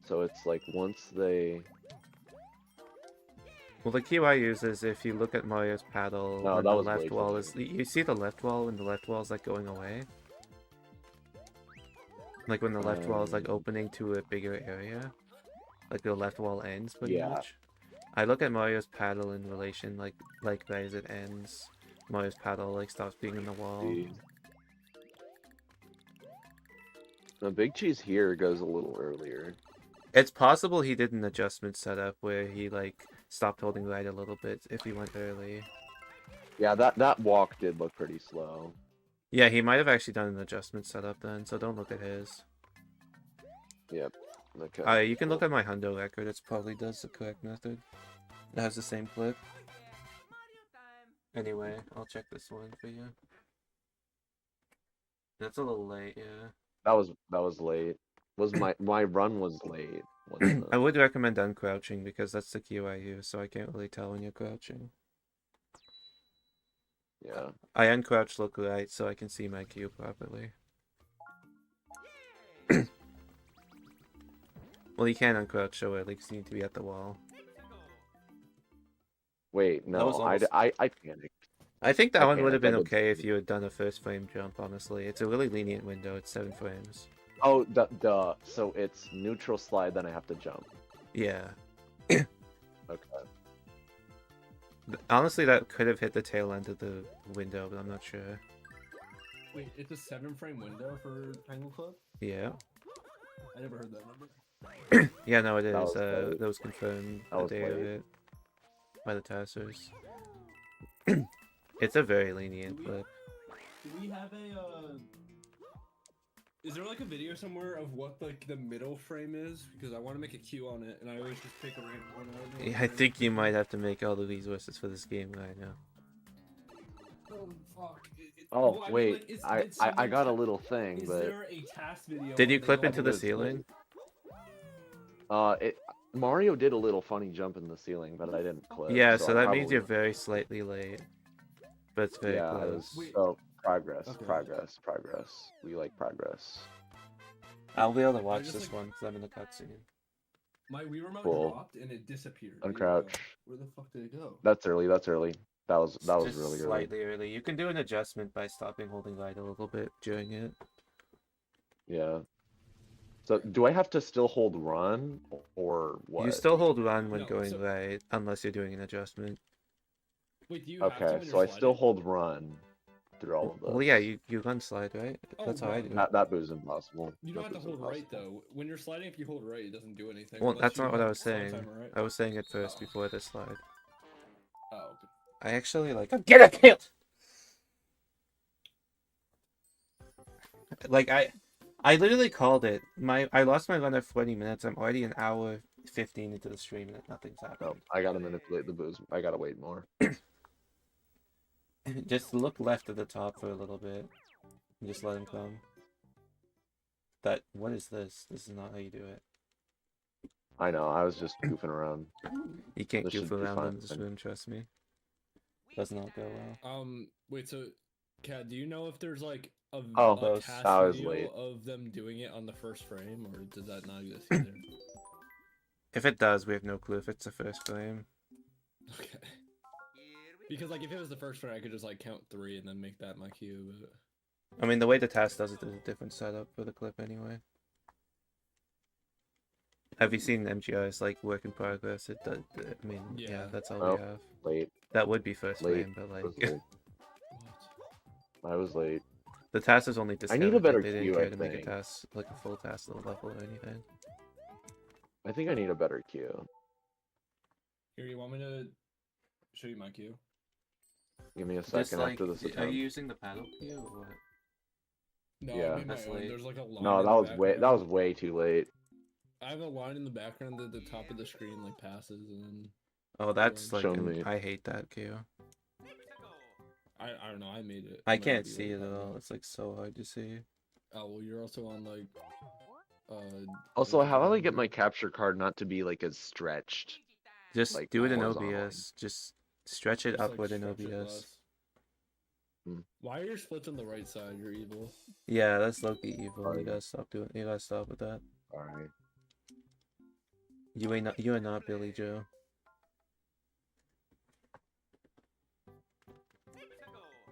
So it's like once they.
Well, the key I use is if you look at Mario's paddle,
No,
when
that
the
was way
left
too
wall
late.
is... You see the left wall when the left wall is like going away? Like when the left wall is like opening to a bigger area? Like the left wall ends pretty
Yeah.
much? I look at Mario's paddle in relation like as it ends. Mario's paddle like stops being in the wall.
See. The Big Cheese here goes a little earlier.
It's possible he did an adjustment setup where he like stopped holding right a little bit if he went early.
Yeah, that walk did look pretty slow.
Yeah, he might have actually done an adjustment setup then, so don't look at his.
Yep. Okay.
You can look at my Hundo record, it probably does the correct method. It has the same clip. Anyway, I'll check this one for you. That's a little late, yeah.
That was late. Was my run was late. wasn't
I
it?
would recommend uncrouching because that's the cue I use, so I can't really tell when you're crouching.
Yeah.
I uncrouch look right so I can see my cue properly. Well, you can't uncrouch so early because you need to be at the wall.
Wait,
That
no,
was almost-
I panicked.
I think that
I
one would have been
panicked. I did-
okay if you had done a first frame jump, honestly. It's a really lenient window, it's 7 frames.
Oh, duh. So it's neutral slide, then I have to jump.
Yeah.
Okay.
Honestly, that could have hit the tail end of the window, but I'm not sure.
Wait, it's a 7-frame window for Tangle Club?
Yeah.
I never heard that number.
Yeah, no, it is.
That was late.
That was confirmed
That
the
was
day of
late.
it by the taskers. It's a very lenient clip.
Do we have a is there like a video somewhere of what like the middle frame is? Because I want to make a queue on it, and I always just pick a random one out. of the
I
frame.
think you might have to make all the resources for this game right now.
Oh fuck!
Oh
well, I mean,
wait,
like, did
I
someone
got a
ta-
little thing,
Is
but
there a task video?
Did you
on
clip
the-
into the ceiling?
Mario did a little funny jump in the ceiling, but I didn't clip.
Yeah,
so
so
I
that means
probably-
you're very slightly late. But it's very
yeah, I
close.
was
Wait.
so progress,
Okay.
progress, progress. We like progress.
I'll be able to watch
just,
this
like-
one because I'm in the cutscene.
My Wii remote
Cool.
dropped and it disappeared.
Uncrouch.
Where the fuck did it go?
That's early. That's early. That was
It's
really
just
early.
slightly early. You can do an adjustment by stopping holding right a little bit during it.
Yeah. So do I have to still hold run or what?
You still hold run when
No,
going
so-
right, unless you're doing an adjustment.
Wait, do you have to
Okay,
when
so
you're
I still
sliding?
hold run through all of this.
Well, yeah, you run slide, right?
Oh,
That's how I
run.
do it.
That boo's impossible.
You don't
That
have to
boo's
hold right
impossible.
though. When you're sliding, if you hold right, it doesn't do anything.
Well,
unless
that's
you
not what I
have
was
slide
saying.
timer, right?
I was saying it first
Oh.
before this slide.
Oh, okay.
I actually like. Get it killed. Like I literally called it. I lost my run at 20 minutes. I'm already an hour 15 into the stream and nothing's
No,
happening.
I gotta manipulate the booze. I gotta wait more.
Just look left at the top for a little bit. And just let him come. What is this? This is not how you do it.
I know. I was just goofing around.
You can't
This
goof
should be
around
fine.
on this room, trust me. Does not go well.
Wait, so, Kat, do you know if there's like a
those-
task
I was
video
late.
of them doing it on the first frame, or does that not exist either?
If it does, we have no clue if it's the first frame.
Okay. Because like if it was the first frame, I could just like count 3 and then make that my cue. But...
I mean, the way the task does it is a different setup for the clip anyway. Have you seen MGI's like work in progress? It does. I mean, yeah,
Yeah.
that's all
Oh.
we have.
Late.
That would be first
Late.
frame, but
I was
like
late. I was late.
the task is only
I
discovered.
need a better
they didn't
queue,
care
I
to make a
think.
task like a full task level or anything.
I think I need a better queue.
Here, you want me to show you my cue?
Give me a
Just
second
like,
after this
are
attempt.
you using the paddle queue or what?
No,
Yeah.
I made my
That's
own.
late.
There's like a line.
No,
in
that
the
was way
background.
way too late.
I have a line in the background that the top of the screen like passes, and then
Oh, that's like
Show me.
I hate that queue.
I don't know. I made it.
I
It might
can't
be,
see
like,
it at all. It's like so hard to see.
Oh well, you're also on like.
Also, how do I get my capture card not to be like as stretched?
Just
Like,
do it in
horizontally.
OBS. Just stretch it
just, like,
upward in
stretch it
OBS.
less.
Hmm.
Why are your splits on the right side? You're evil.
Yeah, that's low-key evil.
Sorry.
You gotta stop doing. You gotta stop with that.
Alright.
You ain't not. You are not Billy Joe.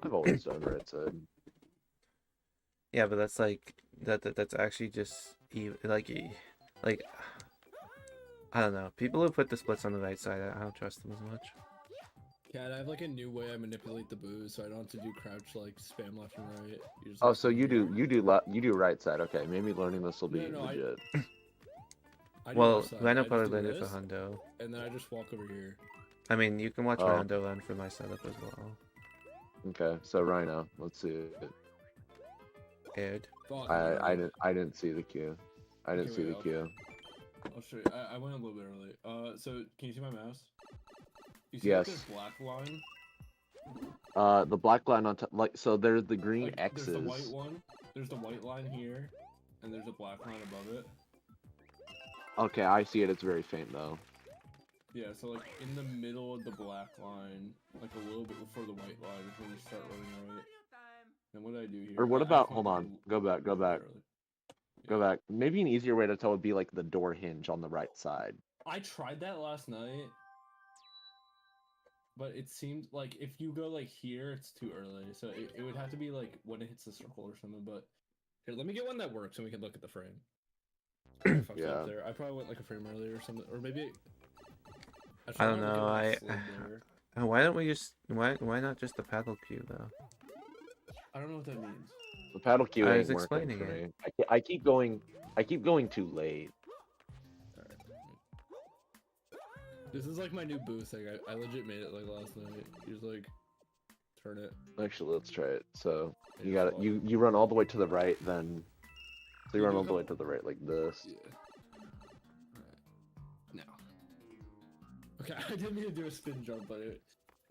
I've always done right side.
Yeah, but that's like that's actually just like I don't know. People who put the splits on the right side, I don't trust them as much.
Cat, I have like a new way I manipulate the booze, so I don't have to do crouch like spam left and right. You just,
Oh,
like,
so
hold
you
here.
you do right side. Okay, maybe learning this will be
No, I-
legit.
I do
Well,
left side.
Rhino
I just
probably
do
learned it for
this,
Hundo.
and then I just walk over here.
I mean, you can watch
Oh.
my Hundo run for my setup as well.
Okay, so Rhino, let's see it.
Aired.
Fuck,
I didn't see the queue. I didn't
Okay,
see
wait,
the
I'll-
queue.
I'll show you. I went a little bit early. So can you see my mouse? You see
Yes.
like this black line?
The black line on top, like, so there's the green
Like,
X's.
There's the white one. There's the white line here, and there's a black line above it.
Okay, I see it. It's very faint though.
Yeah, so like in the middle of the black line, like a little bit before the white line is when you start running right. And what did I do here?
Or what
I
about?
just
Hold
went
on.
a
Go back. Go
little bit
back.
early.
Go back. Maybe an easier way to tell would be like the door hinge on the right side.
I tried that last night, but it seemed like if you go like here, it's too early. So it would have to be like when it hits the circle or something. But here, let me get one that works and we can look at the frame. I fucked
Yeah.
up there. I probably went like a frame earlier or something, or maybe.
I don't know, Why don't we just why not just the paddle queue though?
I don't know what that means.
The paddle queue
I
ain't
was
working
explaining
for
it.
me. I keep going too late.
This is like my new booth thing. I legit made it like last night. You just like turn it.
Actually, let's try it. So
and
you
just
got
walk.
you run all the way to the right, then so you
You
run
do a
all the way
couple-
to the right like this.
Yeah. Alright. Now. Okay, I didn't mean to do a spin jump, but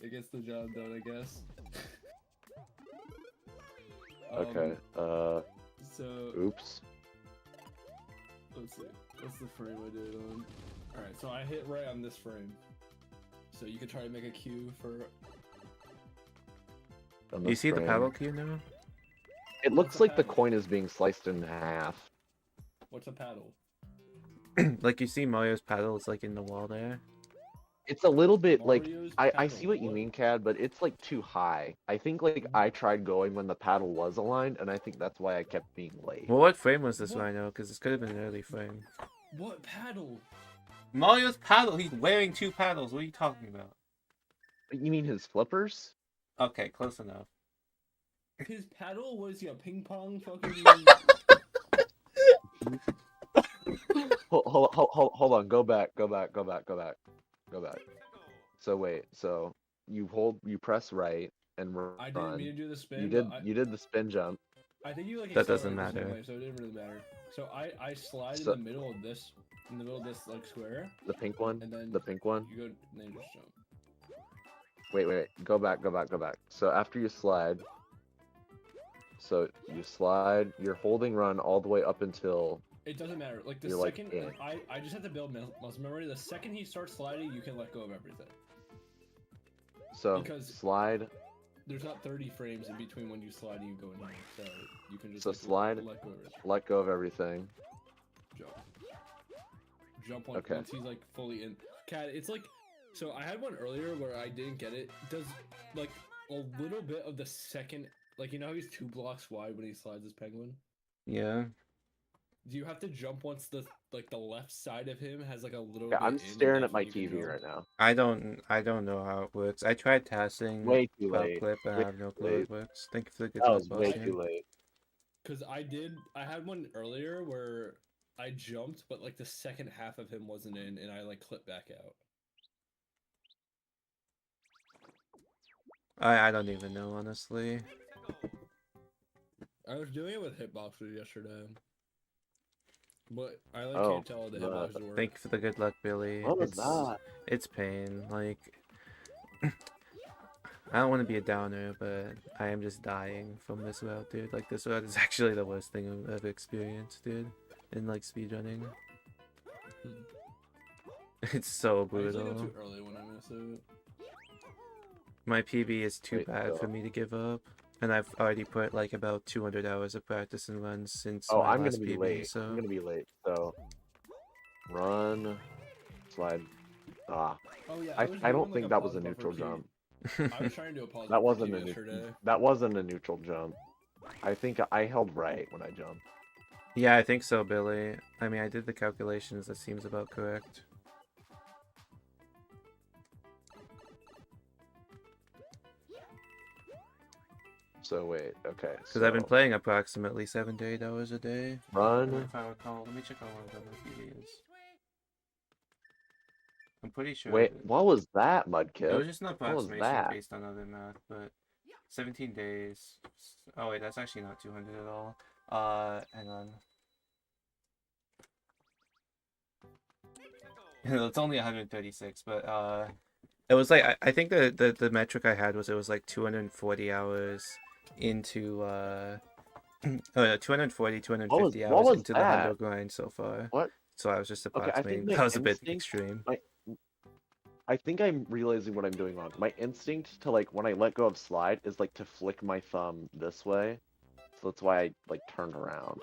it gets the job done, I guess.
Okay.
So
Oops.
let's see. What's the frame I did on? Alright, so I hit right on this frame. So you can try to make a cue for.
On
Do you see the
frame.
paddle cue now?
It looks
a
like the
paddle?
coin is being sliced in half.
What's a paddle?
Like you see Mario's paddle is like in the wall there.
It's a little bit like
Mario's
I see
paddle,
what you mean, Cad, but it's like too high. I think like I tried going when the paddle was aligned, and I think that's why I kept being late.
Well, what frame was this
What?
Rhino? Because this could have been an early frame.
What paddle?
Mario's paddle. He's wearing 2 paddles. What are you talking about?
You mean his flippers?
Okay, close enough.
His paddle was a ping pong fucking.
Hold on. Go back. So wait. So you press right and run.
I didn't mean to do the spin.
You did
but
you did the spin jump.
I think you like.
That doesn't
accelerated the same
matter.
way, so it didn't really matter. So I slide
So-
in the middle of this, like square,
The pink one.
and then
The pink one.
you go and then you just jump.
Wait. Go back. So after you slide, so you slide, you're holding run all the way up until
It doesn't matter. Like the
You're, like,
second
in.
I just have to build muscle memory. The second he starts sliding, you can let go of everything.
so
Because-
slide.
There's not 30 frames in between when you slide and you go in here, so you can just
So
like,
slide.
let go of it.
Let go of everything.
Jump
Okay.
once he's like fully in. Cat, it's like, so I had one earlier where I didn't get it. Does like a little bit of the second, like you know how he's 2 blocks wide when he slides his penguin.
Yeah.
Do you have to jump once the left side of him has like a little?
Yeah,
bit
I'm
in
staring
and
at my
that's when you can
TV
jump?
right now.
I don't know how it works. I tried testing
Way too
Pop
late.
Clip, and I
Way
have no
too
clue how
late.
it works. Thank you for the good
That
luck,
was way
Boston.
too late.
Cause I had one earlier where I jumped, but like the second half of him wasn't in, and I like clipped back out.
I don't even know, honestly.
I was doing it with hitboxers yesterday, but I like
Oh,
can't tell the
no.
hitboxers work.
Thank you for the good luck, Billy.
What was that?
It's pain. Like, I don't want to be a downer, but I am just dying from this route, dude. Like, this route is actually the worst thing I've ever experienced, dude. In, like, speedrunning. It's so
I usually
brutal.
go too early when I miss it.
My PB is too
Wait,
bad for
so-
me to give up. And I've already put, like, about 200 hours of practice and runs since
Oh,
my
I'm gonna
last
be
PB,
late.
so...
I'm gonna be late. So run, slide. Ah,
Oh yeah,
I
was
don't
doing,
think
like,
that
a
was a
pause
neutral
buffer
jump.
key. I was trying to do a pause
That
buffer
wasn't
key
a
yesterday.
that wasn't a neutral jump. I think I held right when I jumped.
Yeah, I think so, Billy. I mean, I did the calculations. That seems about correct.
So wait, okay.
Because I've been
so
playing approximately 7 to 8 hours a day.
run.
If I recall, let me check how long the PB is. I'm pretty sure.
Wait, what was that,
It was
Mudkip?
just an
What was
approximation
that?
based on other math, but 17 days. Oh wait, that's actually not 200 at all. Hang on. It's only 136, but it was like I think the metric I had was it was like 240 hours into 240 250
what
hours
was
into the
that?
hundo grind so far.
What?
So I was just
Okay, I
approximating.
think my
That was a bit
instinct-
extreme.
I think I'm realizing what I'm doing wrong. My instinct to like when I let go of slide is like to flick my thumb this way. So that's why I like turned around.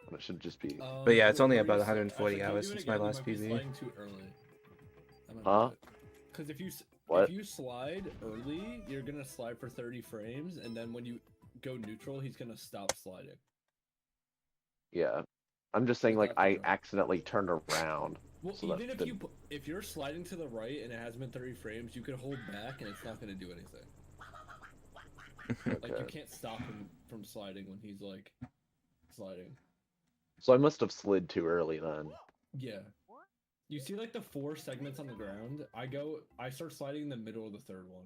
When it should just be.
But yeah, it's only
what were
about
you saying?
140
I said,
hours
keep doing
since my
it again,
last
you might be
PB.
sliding too early.
Huh?
Because
What?
if you slide early, you're gonna slide for 30 frames, and then when you go neutral, he's gonna stop sliding.
Yeah. I'm just saying like
Without the
I
jump.
accidentally turned around.
Well,
So that
even if
didn't-
if you're sliding to the right and it has been 30 frames, you can hold back and it's not gonna do anything. Like you
Okay.
can't stop him from sliding when he's like sliding.
So I must have slid too early then.
Yeah. You see like the 4 segments on the ground? I start sliding in the middle of the third one.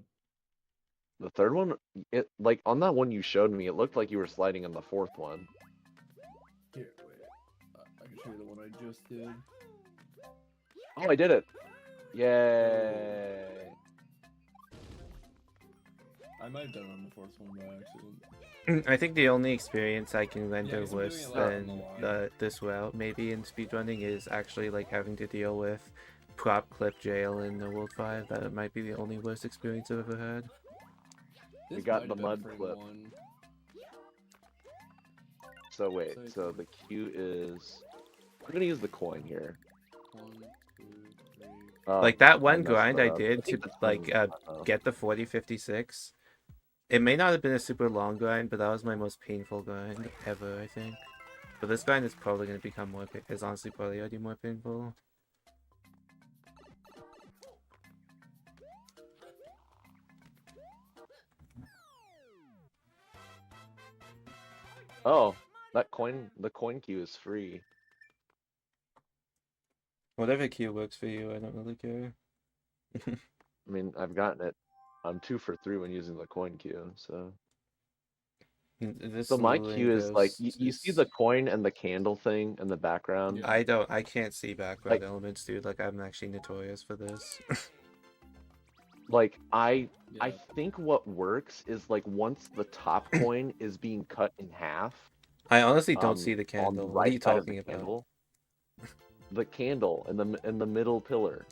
The third one, it like on that one you showed me, it looked like you were sliding on the fourth one.
Here, wait. I can show you the one I just did.
Oh, I did it! Yay!
I might have done it on the 4th one by accident.
I think the only experience I can render
'cause I'm doing
worse
it live on
than
the line.
this route maybe in speedrunning is actually like having to deal with prop clip jail in the World 5. That might be the only worst experience I've ever had.
We
This
got
might
the
have been
mud
frame
clip.
1.
So wait, so the cue is... I'm gonna use the coin here.
1, 2, 3.
Like that
I
one
messed
grind
that
I
up.
did
think
to
the
like
coin was fine, though.
get the 4056. It may not have been a super long grind, but that was my most painful grind ever, I think. But this grind is probably going to become more, is honestly probably already more painful.
Oh, the coin queue is free.
Whatever queue works for you, I don't really care.
I mean, I've gotten it. I'm 2 for 3 when using the coin queue, so...
This
So my
Lulu
queue is like,
Ghost
you see
is-
the coin and the candle thing in the background?
Yeah.
I can't see background
Like-
elements, dude. Like, I'm actually notorious for this.
Like, I
Yeah.
think what works is like once the top coin is being cut in half,
I honestly don't see the
on
candle.
the
What are you
right side of
talking
the
about?
candle, the candle in the middle pillar.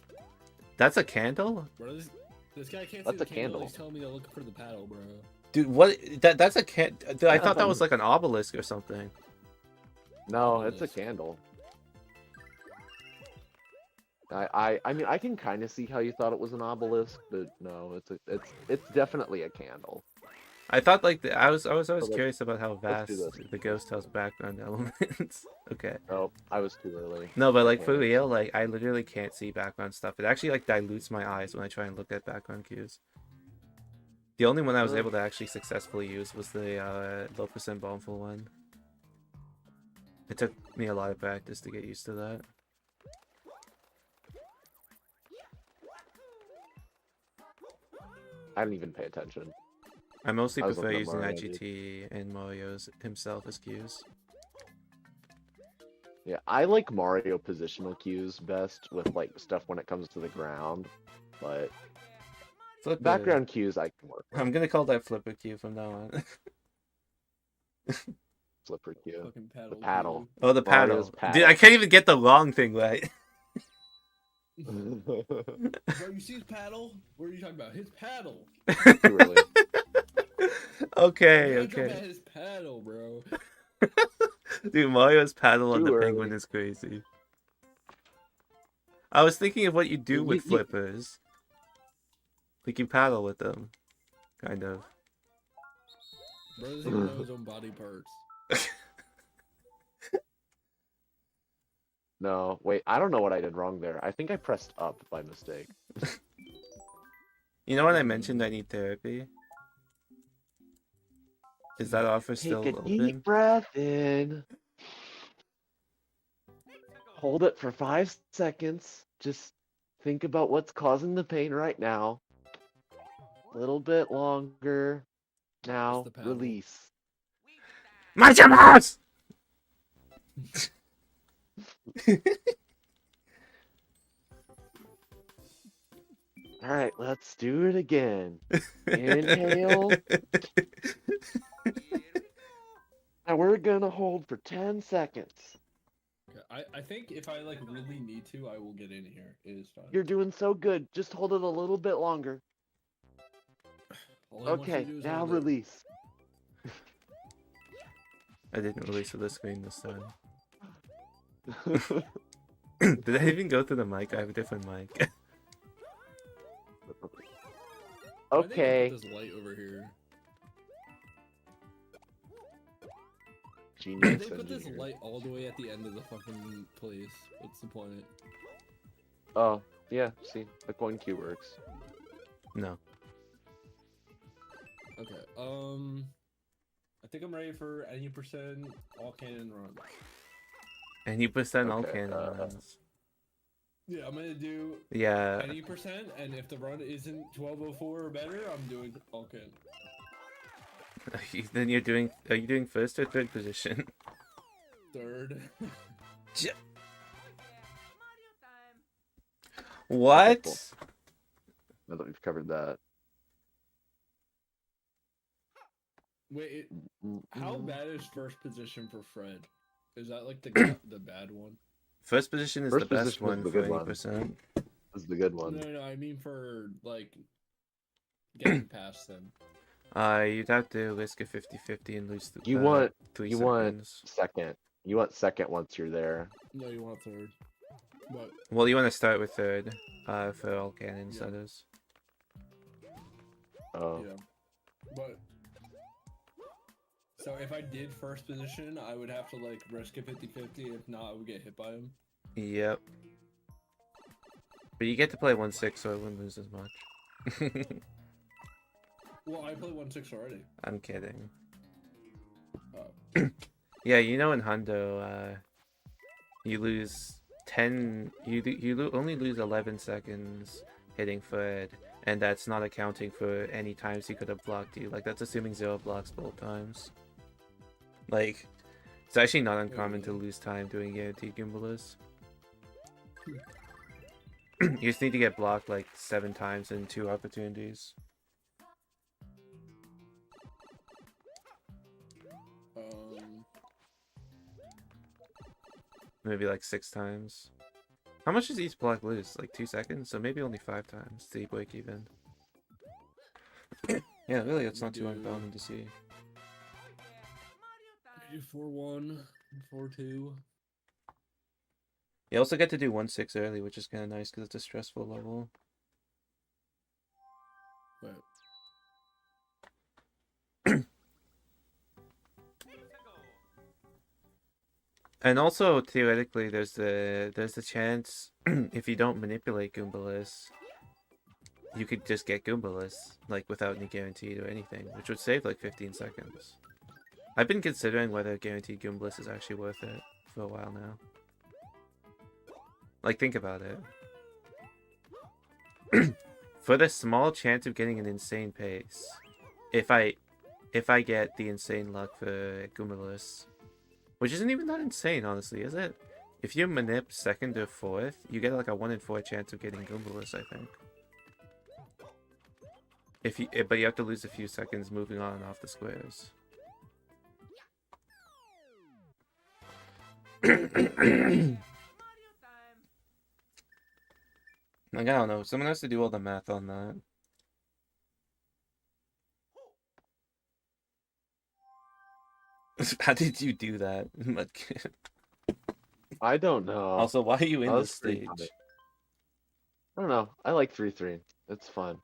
That's a candle?
Bro, this guy can't
That's
see
a
the candle.
candle.
He's telling me to look for the paddle, bro.
Dude, what? That's a can. Dude, I thought that was like an obelisk or something.
No, it's a
Obelisk.
candle. I mean I can kind of see how you thought it was an obelisk, but no, it's definitely a candle.
I thought like I was always
like,
curious about how
let's do
vast
this.
the ghost house background elements. Okay.
Oh, I was too early.
No, but
I
like for
panicked.
real, like I literally can't see background stuff. It actually like dilutes my eyes when I try and look at background cues. The only one I was able to actually successfully use was the low percent bombful one. It took me a lot of practice to get used to that.
I didn't even pay attention.
I mostly
I was
prefer
looking at
using
Mario, dude.
IGT and Mario's himself as cues.
Yeah, I like Mario positional cues best with like stuff when it comes to the ground, but
Flipper.
background cues I can work with.
I'm gonna call that flipper cue from now on.
Flipper cue.
Fucking paddle.
The paddle.
Oh, the paddle.
Mario's paddle.
Dude, I can't even get the long thing right.
Bro, you see his paddle? What are you talking about? His paddle.
Too early.
Okay,
You gotta jump
okay.
at his paddle, bro.
Dude, Mario's paddle on
Too
the
early.
penguin is crazy. I was thinking of what you do with
You-
flippers. Like you paddle with them. Kind of.
Bro doesn't even know his own body parts.
No, wait, I don't know what I did wrong there. I think I pressed up by mistake.
You know when I mentioned I need therapy? Is that offer still
Take a
open?
deep breath in. Hold it for 5 seconds. Just think about what's causing the pain right now. A little bit longer. Now,
the paddle.
release.
My mouse!
Alright, let's do it again. Inhale. Now we're gonna hold for 10 seconds.
Okay, I think if I like really need to, I will get in here. It is fine.
You're doing so good. Just hold it a little bit longer.
All I want you
Okay,
to do is
now
hold it.
release.
I didn't release the screen this time. Did I even go through the mic? I have a different mic.
Why did they
Okay.
put this light over here? Why
Genius
did they put this
engineer.
light all the way at the end of the fucking place? What's the point?
Oh, yeah, see, the coin queue works.
No.
Okay, I think I'm ready for any % all cannon run.
And you percent all
Okay,
cannon runs.
Yeah, I'm gonna do
Yeah.
90%, and if the run isn't 12:04 or better, I'm doing Vulcan.
Then you're doing. Are you doing first or third position?
Third.
What?
cool. Now that we've covered that.
Wait, how bad is first position for Fred? Is that like the bad one?
First position is
First
the best
position is
one
the
for
good one.
80%.
This is the good one.
No, I mean for like getting past them.
You'd have to risk a 50-50 and lose
You want
3
you
seconds.
want second. You want second once you're there.
No, you want third. But
Well, you want to start with third, for all cannons,
Yeah.
that is.
Oh.
yeah, but so if I did first position, I would have to like risk a 50-50. If not, I would get hit by him.
Yep. But you get to play 1-6, so I wouldn't lose as much.
Well, I played 1-6 already.
I'm kidding.
Oh.
Yeah, you know in Hundo, you lose 10. Only lose 11 seconds hitting Fred, and that's not accounting for any times he could have blocked you. Like that's assuming 0 blocks both times. Like, it's actually not uncommon to lose time doing guaranteed Goombalas. You just need to get blocked like 7 times in 2 opportunities. Maybe like 6 times. How much does each block lose? Like 2 seconds? So maybe only 5 times to break even. Yeah, really, it's not too uncommon to see.
4-1, 4-2.
You also get to do 1-6 early, which is kind of nice because it's a stressful level.
Wait.
And also theoretically, there's the chance if you don't manipulate Goombalas, you could just get Goombalas like without any guaranteed or anything, which would save like 15 seconds. I've been considering whether guaranteed Goombalas is actually worth it for a while now. Like think about it. For the small chance of getting an insane pace, if I get the insane luck for Goombalas. Which isn't even that insane, honestly, is it? If you manip second or fourth, you get like a 1 in 4 chance of getting Goombalas, I think. But you have to lose a few seconds moving on and off the squares. Like, I don't know. Someone has to do all the math on that. How did you do that?
I don't know.
Also, why are you in
That
this
was pretty
stage?
funny. I don't know. I like 3-3. It's fun.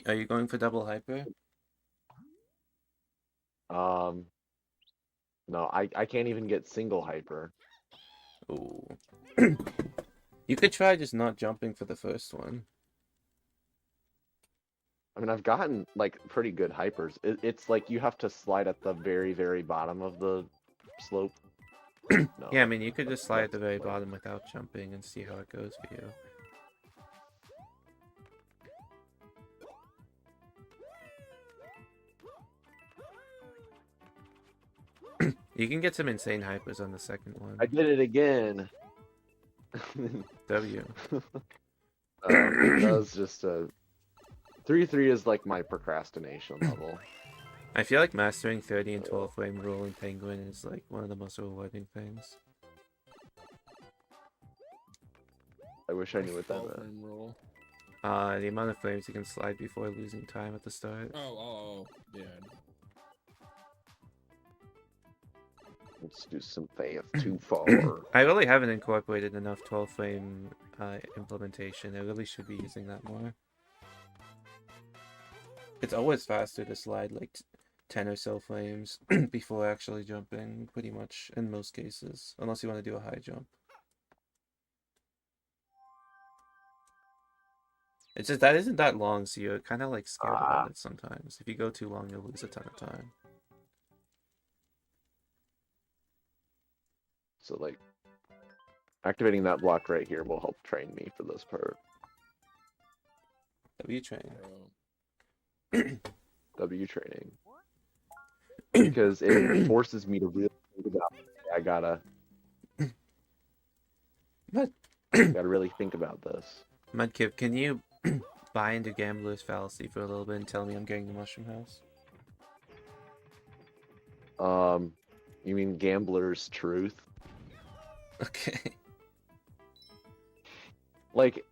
Are you going for double hyper?
No, I can't even get single hyper.
Ooh. You could try just not jumping for the first one.
I mean, I've gotten like pretty good hypers. It's like you have to slide at the very, very bottom of the slope. No,
Yeah, I mean, you could just slide at the
that's
very
like-
bottom without jumping and see how it goes for you. You can get some insane hypers on the second one.
I did it again.
W.
That was just a 3-3 is like my procrastination level.
I feel like mastering 30 and 12 frame rule in Penguin is like one of the most rewarding things.
I wish I knew what that meant.
Frame roll.
The amount of frames you can slide before losing time at the start.
Oh, yeah.
Let's do some fast too far.
I really haven't incorporated enough 12 frame implementation. I really should be using that more. It's always faster to slide like 10 or so frames before actually jumping, pretty much in most cases, unless you want to do a high jump. It's just that isn't that long, so you're kind of like scared about it sometimes. If you go too long, you'll lose a ton of time.
So like Activating that block right here will help train me for this part.
W train.
W training. Because it forces me to really think about it. I gotta
What?
gotta really think about this.
Mudkip, can you buy into Gambler's Fallacy for a little bit and tell me I'm getting the Mushroom House?
You mean Gambler's Truth?
Okay.
Like,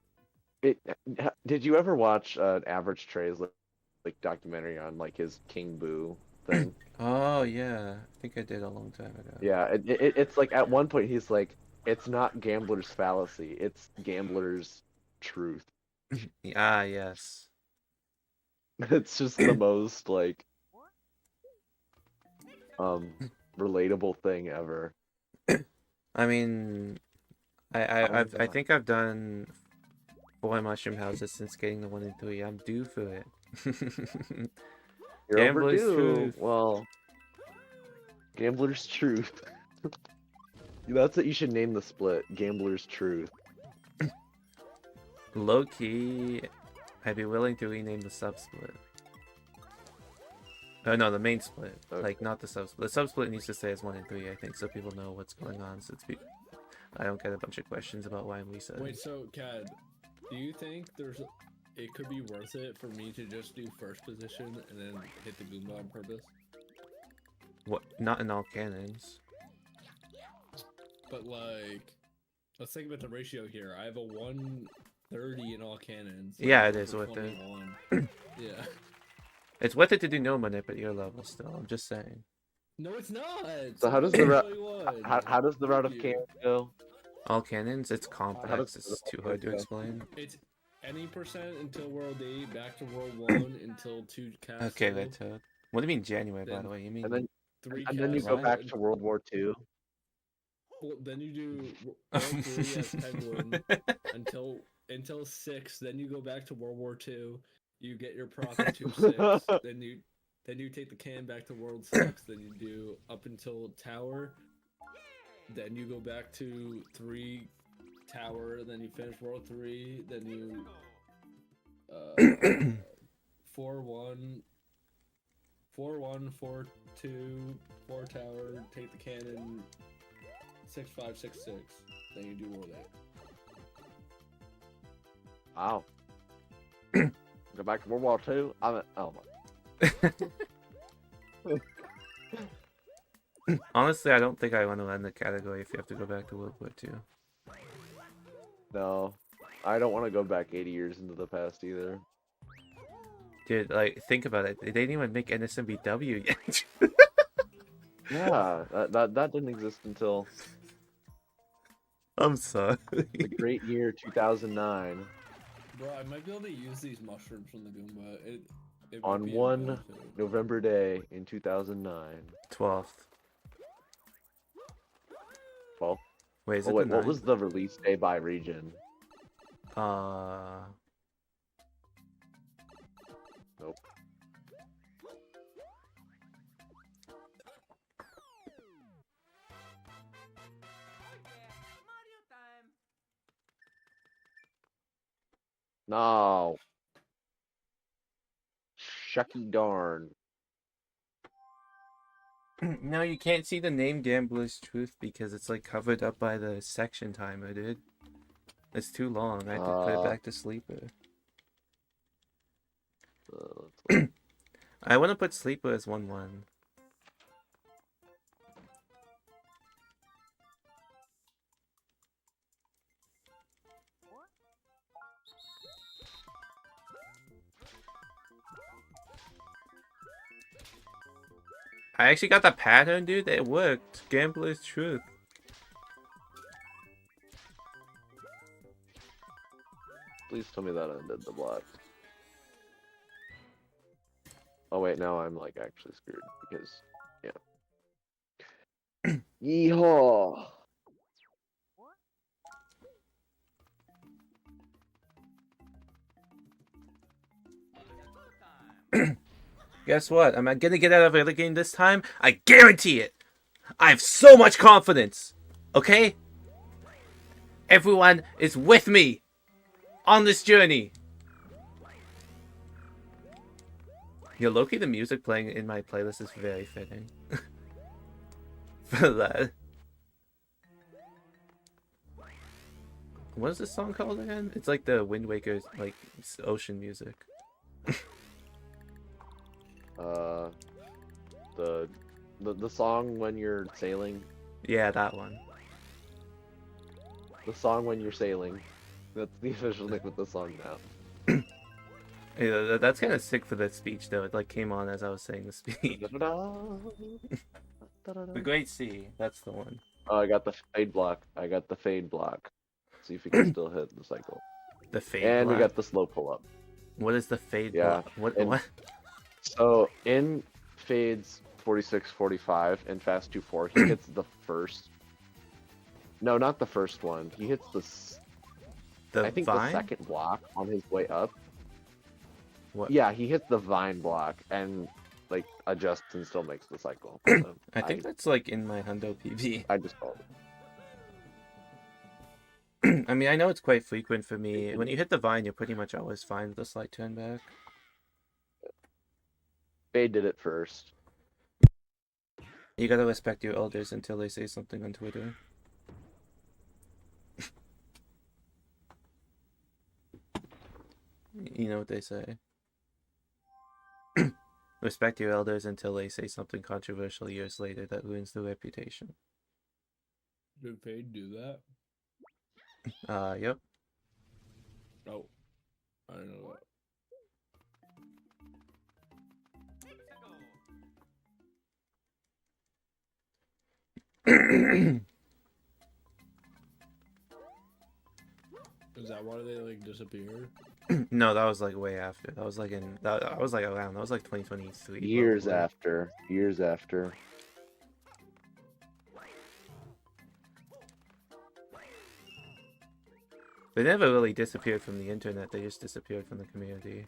did you ever watch Average Trey's like documentary on like his King Boo thing?
Oh yeah, I think I did a long time ago.
Yeah, it's like at one point he's like, it's not Gambler's Fallacy, it's Gambler's Truth.
Ah yes.
It's just the most like relatable thing ever.
I mean, I think I've done 4 Mushroom Houses since getting the 1 and 3. I'm due for it.
You're
Gambler's
overdue.
Truth.
Well, Gambler's Truth. That's what you should name the split. Gambler's Truth.
Low key, I'd be willing to rename the sub split. Oh no, the main split.
Okay.
Like not the sub split. The sub split needs to stay as 1 and 3, I think, so people know what's going on. So I don't get a bunch of questions about why we said.
Wait, so Cad, do you think it could be worth it for me to just do first position and then hit the Goomba on purpose?
What? Not in all cannons.
But like, let's think about the ratio here. I have a 130 in all cannons.
Yeah,
I'm
it is
for
worth it.
21. Yeah.
It's worth it to do no manip at your level still. I'm just saying.
No, it's not.
So how does the how does the route of
Thank
cannons go?
All cannons, it's complex.
does
It's too hard to
go?
explain.
It's any percent until World 8, back to World 1 until 2 castle.
Okay, Red Toad. What do you mean January, by
Then-
the way? You mean
And then
3
and then you go
castle,
back
and-
to World War II.
Well, then you do World 3 as Penguin until 6. Then you go back to World War 2. You get your profit to 6. Then you take the can back to World 6. Then you do up until Tower. Then you go back to 3 Tower. Then you finish World 3. Then you 4-1, 4-1, 4-2, 4 Tower. Take the cannon. 6-5, 6-6. Then you do World 8.
Wow. Go back to World War II. Oh my.
Honestly, I don't think I want to end the category if you have to go back to World War II.
No, I don't want to go back 80 years into the past either.
Dude, like, think about it. They didn't even make NSMBW yet.
Yeah, that didn't exist until
I'm sorry.
the great year 2009.
Bro, I might be able to use these mushrooms from the Goomba. It would
On
be a
one
benefit.
November day in 2009.
12th.
Well,
Wait, is
oh
it
wait,
the
what
9th?
was the release day by region? Nope. No. Shucky darn.
No, you can't see the name Gambler's Truth because it's like covered up by the section timer, dude. It's too long. I had to put it back to Sleeper. I want to put Sleeper as 1-1. I actually got the pattern, dude. It worked. Gambler's Truth.
Please tell me that ended the block. Oh wait, now I'm like actually screwed because yeah. Yeehaw!
Guess what? Am I gonna get out of the game this time? I guarantee it! I have so much confidence! Okay? Everyone is with me on this journey. Yeah, Loki, the music playing in my playlist is very fitting for that. What is this song called again? It's like the Wind Waker's like ocean music.
The song when you're sailing.
Yeah, that one.
The song when you're sailing. That's the official name of the song now.
Yeah, that's kind of sick for the speech though. It like came on as I was saying the speech. The Great Sea, that's the one.
Oh, I got the fade block. See if you can still hit the cycle.
The fade
And
block.
we got the slow pull up.
What is the fade
Yeah.
block? What?
and-
What?
So in fades 46, 45 and fast 2-4, he hits the first. No, not the first one. He hits
The
I think
vine?
the second block on his way up.
What?
Yeah, he hits the vine block and like adjusts and still makes the cycle. So
I think that's like in my Hundo PB.
I just called it.
I mean, I know it's quite frequent for me. When you hit the vine, you're pretty much always fine with a slight turn back.
Fade did it first.
You gotta respect your elders until they say something on Twitter. You know what they say. Respect your elders until they say something controversial years later that ruins their reputation.
Did Fade do that?
Yep.
Oh, I don't know that. Is that why they like disappeared?
No, that was like way after. That was like I was like around. That was like 2023.
Years
probably.
after. Years after.
They never really disappeared from the internet. They just disappeared from the community.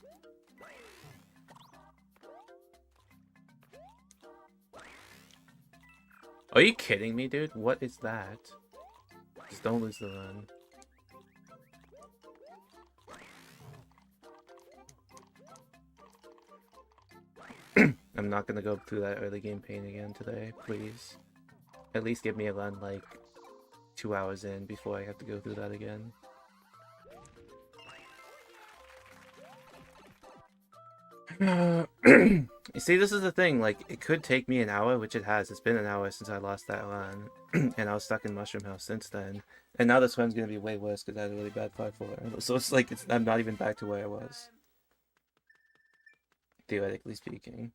Are you kidding me, dude? What is that? Just don't lose the run. I'm not gonna go through that early game pain again today, please. At least give me a run like 2 hours in before I have to go through that again. You see, this is the thing, like, it could take me an hour, which it has. It's been an hour since I lost that run, and I was stuck in Mushroom House since then. And now this run's gonna be way worse because I had a really bad 5-4. So it's like, I'm not even back to where I was. Theoretically speaking.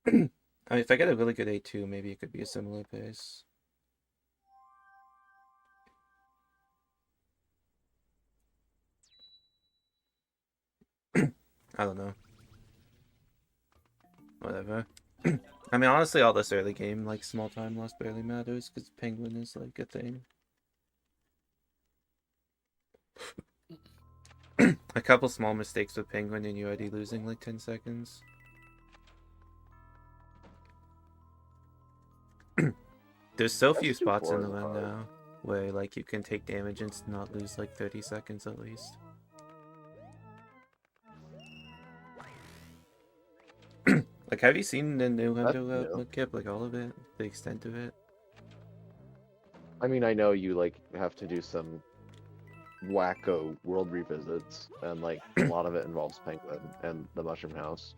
I mean, if I get a really good A2, maybe it could be a similar pace. I don't know. Whatever. I mean, honestly, all this early game, like, small time loss barely matters, because Penguin is, like, a thing. A couple small mistakes with Penguin and you're already losing, like, 10 seconds. There's so few
That's
spots in the
2-4
run
hard.
now, where, like, you can take damage and not lose, like, 30 seconds at least. Like, have you seen the new
That's
Hundo
new.
Kip? Like, all of it? The extent of it?
I mean, I know you like have to do some wacko world revisits, and like a lot of it involves Penguin and the Mushroom House.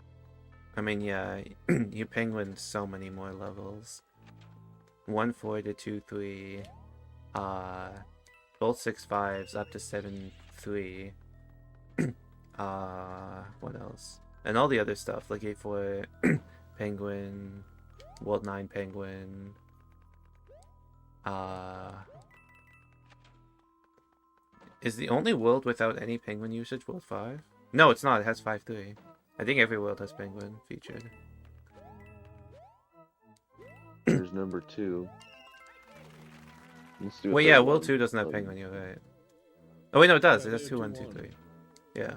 I mean, yeah, you Penguin so many more levels. 1-4 to 2-3. Both 6-5s up to 7-3. What else? And all the other stuff, like 8-4 Penguin, World 9 Penguin. Is the only world without any Penguin usage World 5? No, it's not. It has 5-3. I think every world has Penguin featured.
There's number 2. Let's do a
Well,
third
yeah,
one.
World 2 doesn't have
Um,
Penguin, you're right. Oh, wait, no, it does.
Yeah,
It has
they
2,
have
1, 2,
2-1.
3. Yeah.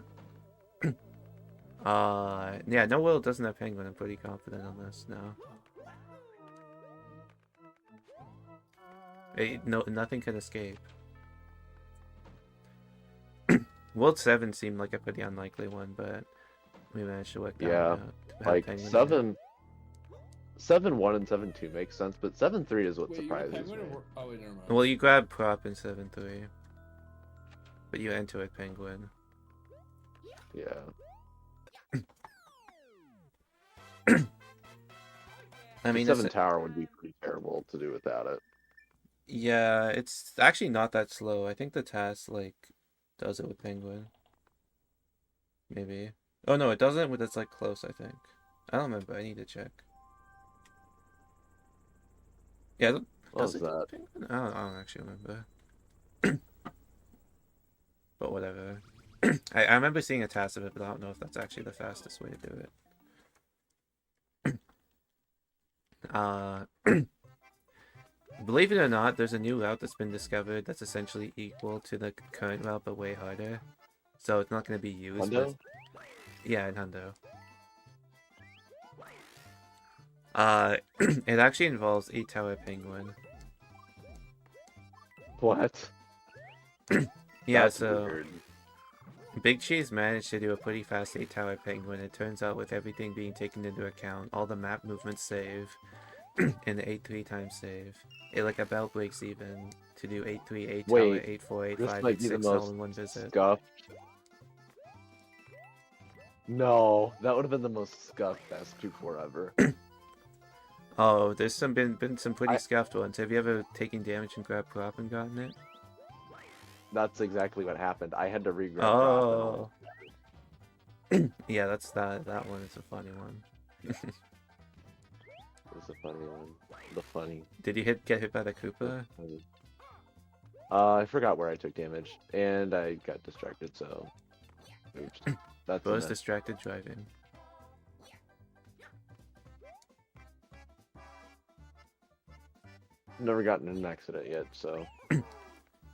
Yeah, no world doesn't have Penguin. I'm pretty confident on this now. No, nothing can escape. World 7 seemed like a pretty unlikely one, but we managed to work that
Yeah,
one out. To have
like
Penguin in it.
7-1 and 7-2 makes sense, but 7-3 is what
Wait, you got
surprises
Penguin
me.
or... Oh, wait, never mind.
Well, you grab prop in 7-3, but you enter with Penguin.
Yeah.
I mean,
7 tower would be pretty terrible to do without it.
yeah, it's actually not that slow. I think the task like does it with Penguin. Maybe. Oh no, it doesn't. But it's like close. I think. I don't remember. I need to check. Yeah,
What
does
was
it do it
that?
with Penguin? I don't actually remember. But whatever. I remember seeing a task of it, but I don't know if that's actually the fastest way to do it. Believe it or not, there's a new route that's been discovered that's essentially equal to the current route, but way harder. So it's not going to be used.
Hundo?
Yeah, in Hundo. It actually involves 8 tower penguin.
What?
Yeah,
That's
so
weird.
Big Cheese managed to do a pretty fast 8 tower penguin. It turns out with everything being taken into account, all the map movements save, and the 8-3 times save. It like about breaks even to do 8-3, 8 tower,
Wait,
8-4,
this
8-5,
might be the
8-6 all
most
in one visit.
scuffed. No, that would have been the most scuffed S24 ever.
Oh, there's been some pretty
I-
scuffed ones. Have you ever taken damage and grabbed prop and gotten it?
That's exactly what happened. I had to regrab prop and all.
Yeah, that's that one is a funny one.
It's a funny one. The funny.
Did you get hit by the Koopa?
funny. I forgot where I took damage, and I got distracted, so... Oops. That's
Bo's
enough.
distracted driving.
Never gotten in an accident yet, so...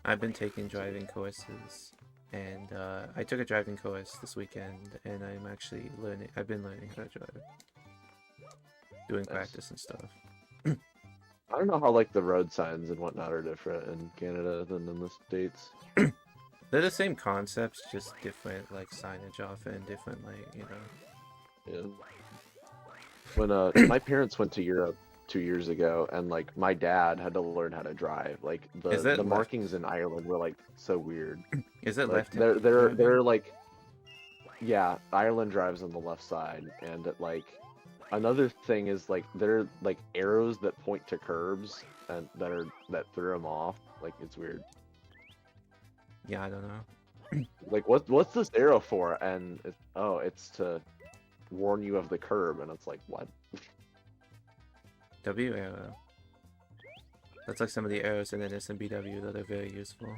I've been taking driving courses, and I took a driving course this weekend, and I'm actually learning. I've been learning how to drive, doing
Nice.
practice and stuff.
I don't know how, like, the road signs and whatnot are different in Canada than in the States.
They're the same concepts, just different like signage often, and different like
Yeah. When my parents went to Europe 2 years ago, and like my dad had to learn how to drive. Like the
Is it
the
left-
markings in Ireland were like so weird.
Is it
Like
left?
they're like, yeah, Ireland drives on the left side, and like another thing is like they're like arrows that point to curbs and that throw them off. Like it's weird.
Yeah, I don't know.
Like what's this arrow for? And it's to warn you of the curb, and it's like what?
W arrow. That's like some of the arrows in SMBW that are very useful.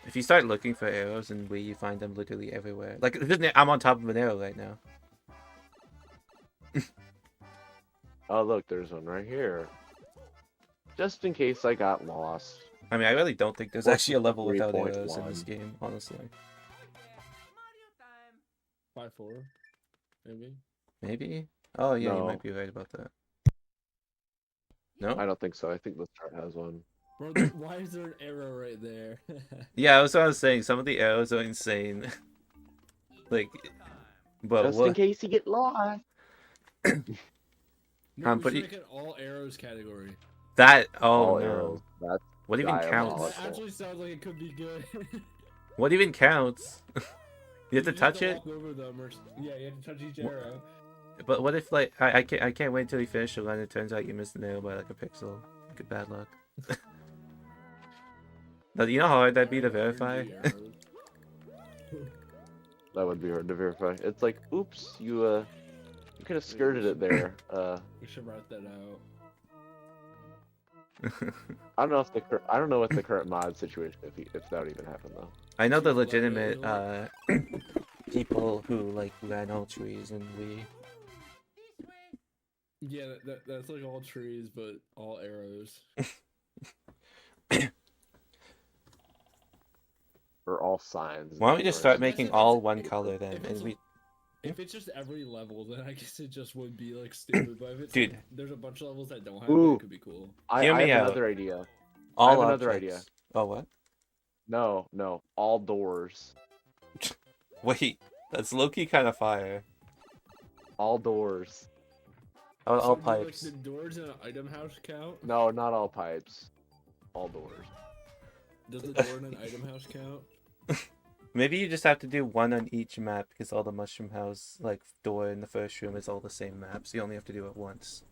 If you start looking for arrows in Wii, you find them literally everywhere. Like I'm on top of an arrow right now.
Oh look, there's one right here. Just in case I got lost.
I mean, I really don't think there's
What's
actually a level without
3.1?
arrows in this game, honestly.
5-4, maybe.
Maybe? Oh yeah, you
No.
might be right about that. No?
I don't think so. I think this chart has one.
Bro, why is there an arrow right there?
Yeah, that's what I was saying. Some of the arrows are insane. Like, but
Just
what?
in case you get lost.
No,
I'm
we should
pretty-
make an all arrows category.
That
All
no.
arrows. That's
What even
diabolical.
counts?
That actually sounds like it could be good.
What even counts? You have to
just
touch it.
walk over them or... Yeah, you have to touch each arrow.
But what if like I can't wait until you finish the run and it turns out you missed an arrow by like a pixel? Good bad luck. Now, you know how hard that'd be to verify?
RNG arrows.
That would be hard to verify. It's like, oops, you could have skirted it there.
We should write that out.
I don't know if I don't know what the current mod situation if that would even happen though.
I know the
People that
legitimate
really
people who like ran all trees and we.
Yeah, that's like all trees, but all arrows.
Or all signs.
Why don't we just start
If
making
it's-
all
if
one
it's-
color then?
if
And
it's-
we
If it's just every level, then I guess it just would be like stupid. But if it's
Dude.
like, there's a bunch of levels that don't have
Ooh.
it, it could be cool.
I
Hear
have
me out.
another idea.
all
have another
objects.
idea.
Oh what?
No, no, all doors.
Wait, that's low-key kind of fire.
All doors.
All
So do,
pipes.
Like, the doors in an item house count?
No, not all pipes. All doors.
Does the door in an item house count?
Maybe you just have to do one on each map because all the mushroom house like door in the first room is all the same map, so you only have to do it once.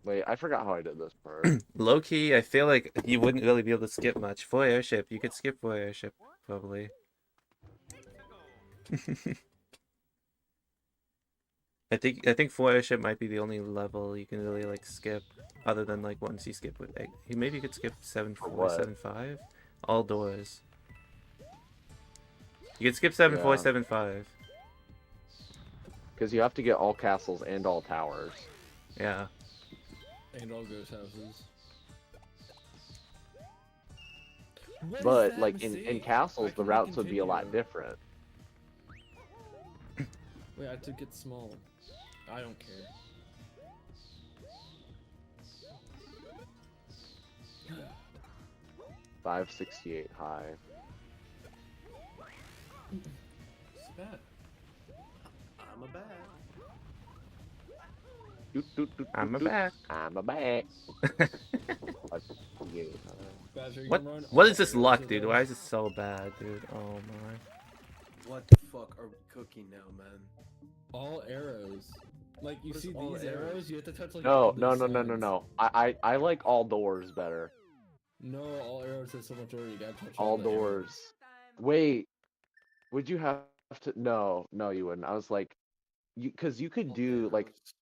Wait, I forgot how I did this part.
Low key, I feel like you wouldn't really be able to skip much. For airship, you could skip for airship probably. I think for airship might be the only level you can really like skip, other than like once you skip with egg. Maybe you could skip 7-4,
what?
7-5, all doors. You could skip 7-4,
Yeah.
7-5.
Because you have to get all castles and all towers.
Yeah.
And all ghost houses. What is
But
that
like in
mistake?
castles,
Why
the
can't I
routes would be a lot
continue?
different.
Wait, I took it small. I don't care.
568 high.
It's bad. I'm a bad.
Doot, doot, doot,
I'm a
doot, doot.
back.
I'm a back. 568 high.
Baz, are you
What?
gonna run
What
all
is this
arrows
luck,
of
dude?
those?
Why is it so bad, dude? Oh my.
What the fuck are we cooking now, man?
All arrows. Like, you
What is
see
all
these
arrows?
arrows, you have to touch like
No,
all
no,
those
no, no, no,
sides.
no. I like all doors better.
No, all arrows have so much order, you gotta touch
All
the arrows.
doors. Wait, would you have to? No, no, you wouldn't. I was like, because you could
All
do like,
arrows.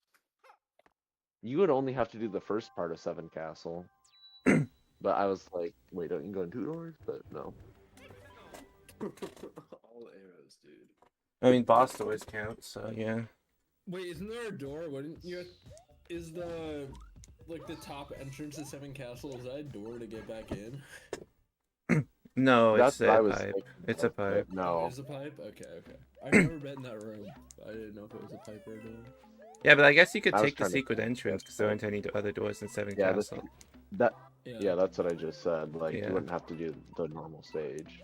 you would only have to do the first part of Seven Castle. But I was like, wait, don't you go in two doors? But no.
All arrows, dude.
I mean, boss doors count, so yeah.
Wait, isn't there a door? Wouldn't you? Is the like the top entrance to Seven Castle? Is that a door to get back in?
No,
That's
it's
what I
a
was
pipe.
thinking
It's a
of, but
pipe.
Oh,
No.
it is a pipe. Okay, okay. I've never been in that room. I didn't know if it was a pipe or a door.
Yeah, but I guess you could
I was
take the
trying to
secret entrance because there aren't any other doors in Seven
Yeah,
Castle.
that.
Yeah.
Yeah, that's what I just said. Like,
Yeah.
you wouldn't have to do the normal stage.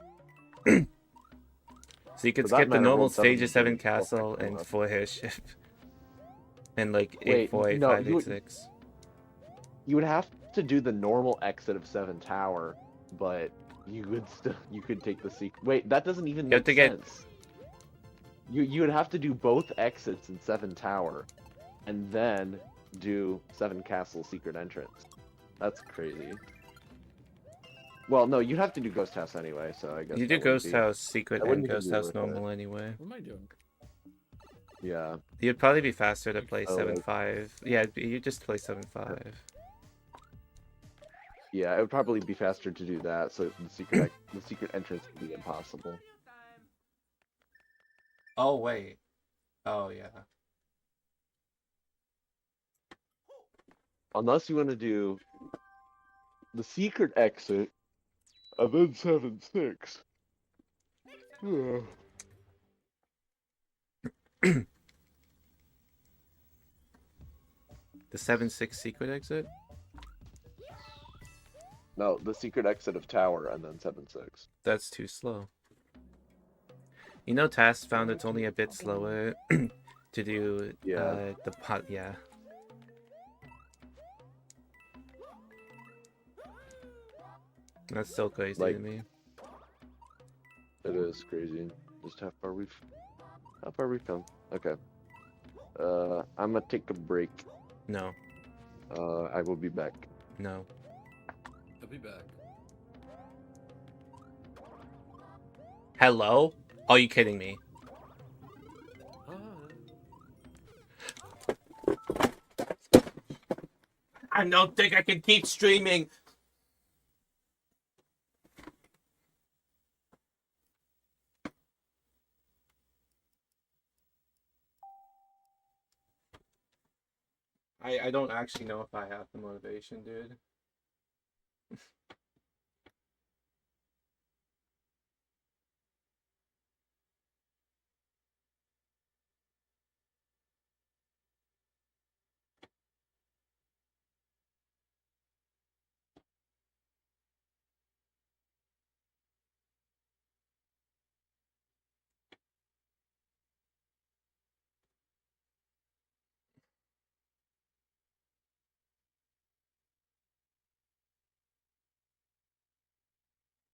So you could
For that
skip the
matter,
normal
World
stage of 7
7 is
Castle
also
and
enough.
4 airship. And like 8,
Wait,
4, 8,
no,
5,
you
8,
would-
6.
You would have to do the normal exit of Seven Tower, but you could take the secret. Wait, that doesn't even
You have
make
to get-
sense. You would have to do both exits in Seven Tower, and then do Seven Castle secret entrance. That's crazy. Well, no, you'd have to do Ghost House anyway, so I guess
You do
that wouldn't
Ghost
be-
House secret
that
and
wouldn't even
Ghost
be
House
worth it.
normal anyway.
What am I doing?
Yeah.
You'd probably be faster to play
Oh,
7-5. Yeah, you just play 7-5.
Yeah, it would probably be faster to do that, so the secret entrance would be impossible.
Oh, wait. Oh, yeah.
Unless you want to do the secret exit and then 7-6.
The 7-6 secret exit?
No, the secret exit of Tower and then 7-6.
That's too slow. You know, Task found it's only a bit slower to do
Yeah.
the pot. Yeah. That's still crazy
Like-
to me.
It is crazy. Just how far we've come. Okay. I'm gonna take a break.
No,
I will be back.
no.
I'll be back.
Hello? Are you kidding me? I don't think I can keep streaming. I don't actually know if I have the motivation, dude.